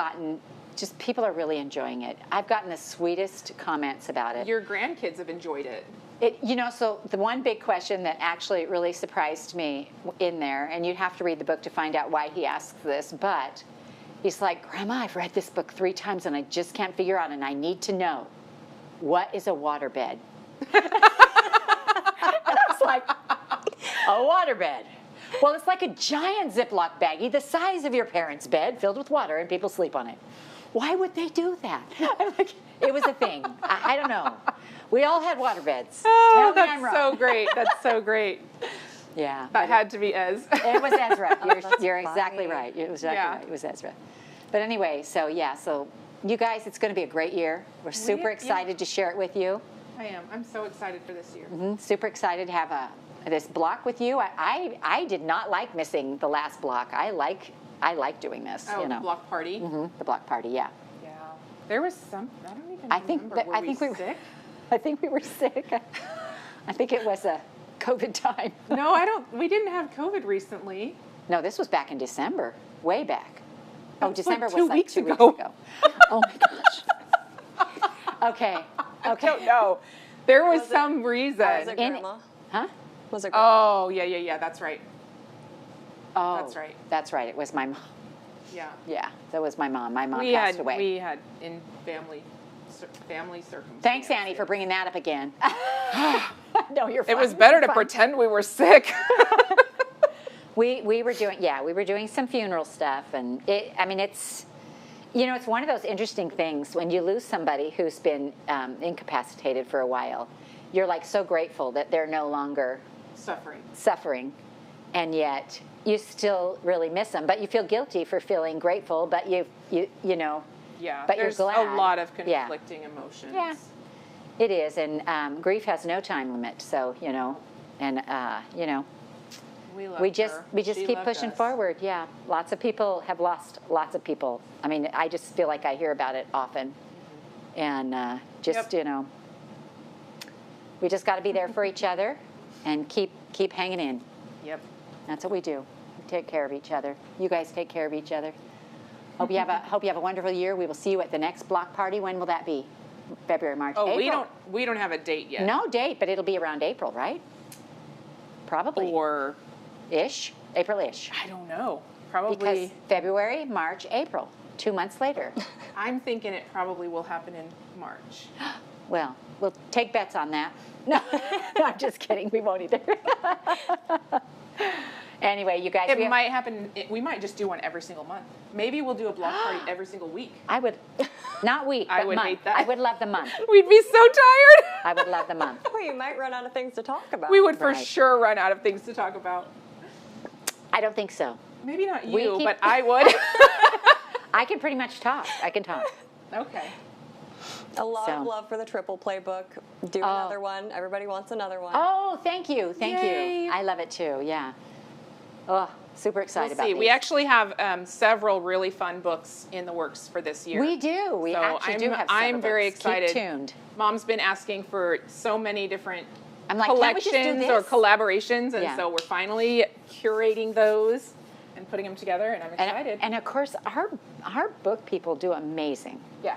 people are really enjoying it. I've gotten the sweetest comments about it. Your grandkids have enjoyed it. So the one big question that actually really surprised me in there, and you'd have to read the book to find out why he asks this, but he's like, Grandma, I've read this book 3 times and I just can't figure out, and I need to know, what is a waterbed? And I was like, a waterbed. Well, it's like a giant Ziploc baggie the size of your parents' bed filled with water and people sleep on it. Why would they do that? I'm like, it was a thing. I don't know. We all had waterbeds. Oh, Tell me I'm that's wrong. so great. That's so great. Yeah. That had to be Ez. It was Ezra. That's You're exactly funny. right. It was exactly Yeah. right. It was Ezra. But anyway, so you guys, it's going to be a great year. We're super excited to share it with you. I am. I'm so excited for this year. Super excited to have this block with you. I did not like missing the last block. I like doing this. Oh, the block party. The block party. Yeah. Yeah. There was some. I don't even I think remember. that- Were I think we were- sick? I think we were sick. I think it was a COVID time. No, I don't. We didn't have COVID recently. No, this was back in December. Way back. Oh, December like was 2 like weeks 2 weeks ago. ago. Oh my gosh. Okay. I don't know. There was some reason. Was it In- grandma? Huh? Was it grandma? Oh, yeah, that's right. Oh, That's right. That's right. It was my mom. Yeah. Yeah, that was my mom. My mom We passed had away. we had in family circumstances. Thanks, Annie, for bringing that up again. No, you're fine. It was better You're to fine. pretend we were sick. We were doing some funeral stuff, and it's it's one of those interesting things when you lose somebody who's been incapacitated for a while. You're like so grateful that they're no longer suffering, and yet you still really miss them. But you feel guilty for feeling grateful, but you know. Yeah, But you're there's glad. a lot of Yeah. conflicting emotions. Yeah. It is, and grief has no time limit. So We love we just her. keep She loved pushing us. forward. Yeah, lots of people have lost lots of people. I mean, I just feel like I hear about it often, and Yep. We just got to be there for each other, and keep hanging in. Yep. That's what we do. We take care of each other. You guys take care of each other. Hope you have a wonderful year. We will see you at the next block party. When will that be? February, March, Oh, April. we don't have a date yet. No date, but it'll be around April, right? Probably. Or April-ish. I don't know. Probably. Because February, March, April, 2 months later. I'm thinking it probably will happen in March. Well, we'll take bets on that. No, I'm just kidding. We won't either. Anyway, you guys. It might happen. We might just do one every single month. Maybe we'll do a block party every single week. I would, not week, I but would month. hate that. I would love the month. We'd be so tired. I would love the month. Well, you might run out of things to talk about. We would for Right. sure run out of things to talk about. I don't think so. Maybe not We you, keep- but I would. I can pretty much talk. I can talk. Okay. A lot So. of love for the triple playbook. Do another one. Everybody wants another one. Oh, thank you. Thank Yay. you. I love it too. Yeah. Oh, super excited We'll about see. these. We actually have several really fun books in the works for this year. We do. We So actually do have I'm several very books. excited. Keep tuned. Mom's been asking for so many different I'm like, can't we just do collections or this? collaborations, and Yeah. so we're finally curating those and putting them together, and I'm excited. And of course, our book people do amazing. yeah.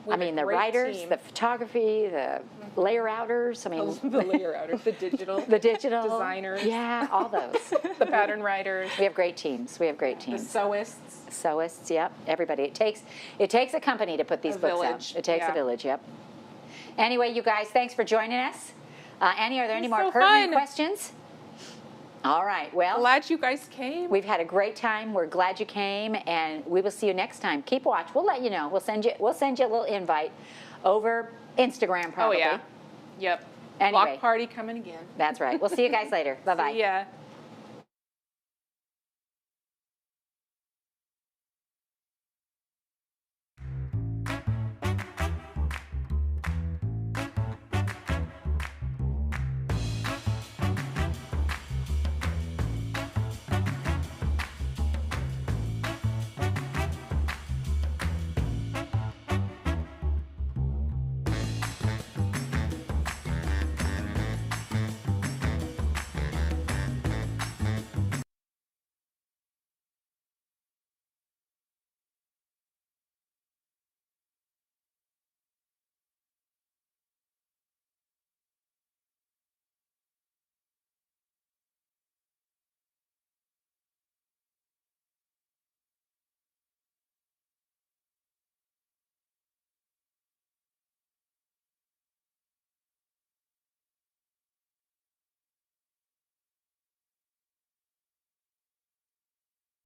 We I have a mean, the great writers, team. the photography, the layer outers. I mean, the layer outers, the digital, the digital designers. Yeah, all those. the pattern writers, We have great teams. We have great the teams. sewists. Sewists, yep. Everybody. It takes a company to put these A books village, out. It takes yeah. a village. Yep. Anyway, you guys, thanks for joining us. Annie, are there any was more so pertinent fun. questions? All right. Well, Glad you guys came. we've had a great time. We're glad you came, and we will see you next time. Keep watch. We'll let you know. We'll send you a little invite over Instagram Oh probably. yeah. Yep. Anyway. Block party coming again. That's right. We'll see you guys later. Bye bye. See ya.